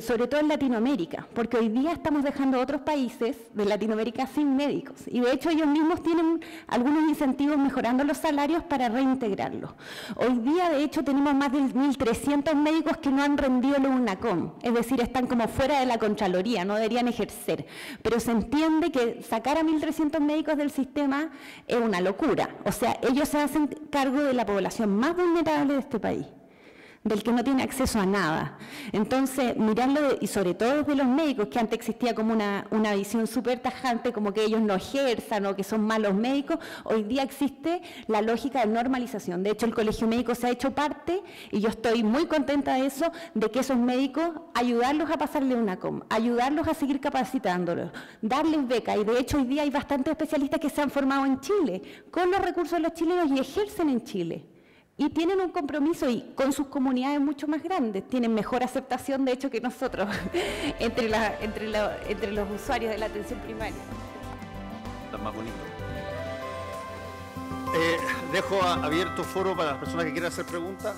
Speaker 4: Sobre todo en Latinoamérica, porque hoy día estamos dejando a otros países de Latinoamérica sin médicos y de hecho ellos mismos tienen algunos incentivos mejorando los salarios para reintegrarlos. Hoy día de hecho tenemos más de 1.300 médicos que no han rendido la UNACOM, es decir, están como fuera de la Contraloría, no deberían ejercer, pero se entiende que sacar a 1.300 médicos del sistema es una locura, o sea, ellos se hacen cargo de la población más vulnerable de este país. del que no tiene acceso a nada. Entonces, mirarlo, y sobre todo desde los médicos, que antes existía como una visión súper tajante, como que ellos no ejerzan o que son malos médicos, hoy día existe la lógica de normalización. De hecho, el Colegio Médico se ha hecho parte, y yo estoy muy contenta de eso, de que esos médicos, ayudarlos a pasarle una COM, ayudarlos a seguir capacitándolos, darles becas, y de hecho hoy día hay bastantes especialistas que se han formado en Chile, con los recursos de los chilenos y ejercen en Chile. Y tienen un compromiso y con sus comunidades mucho más grandes, tienen mejor aceptación de hecho que nosotros entre los usuarios de la atención primaria.
Speaker 1: Está más bonito. Dejo abierto foro para las personas que quieran hacer preguntas.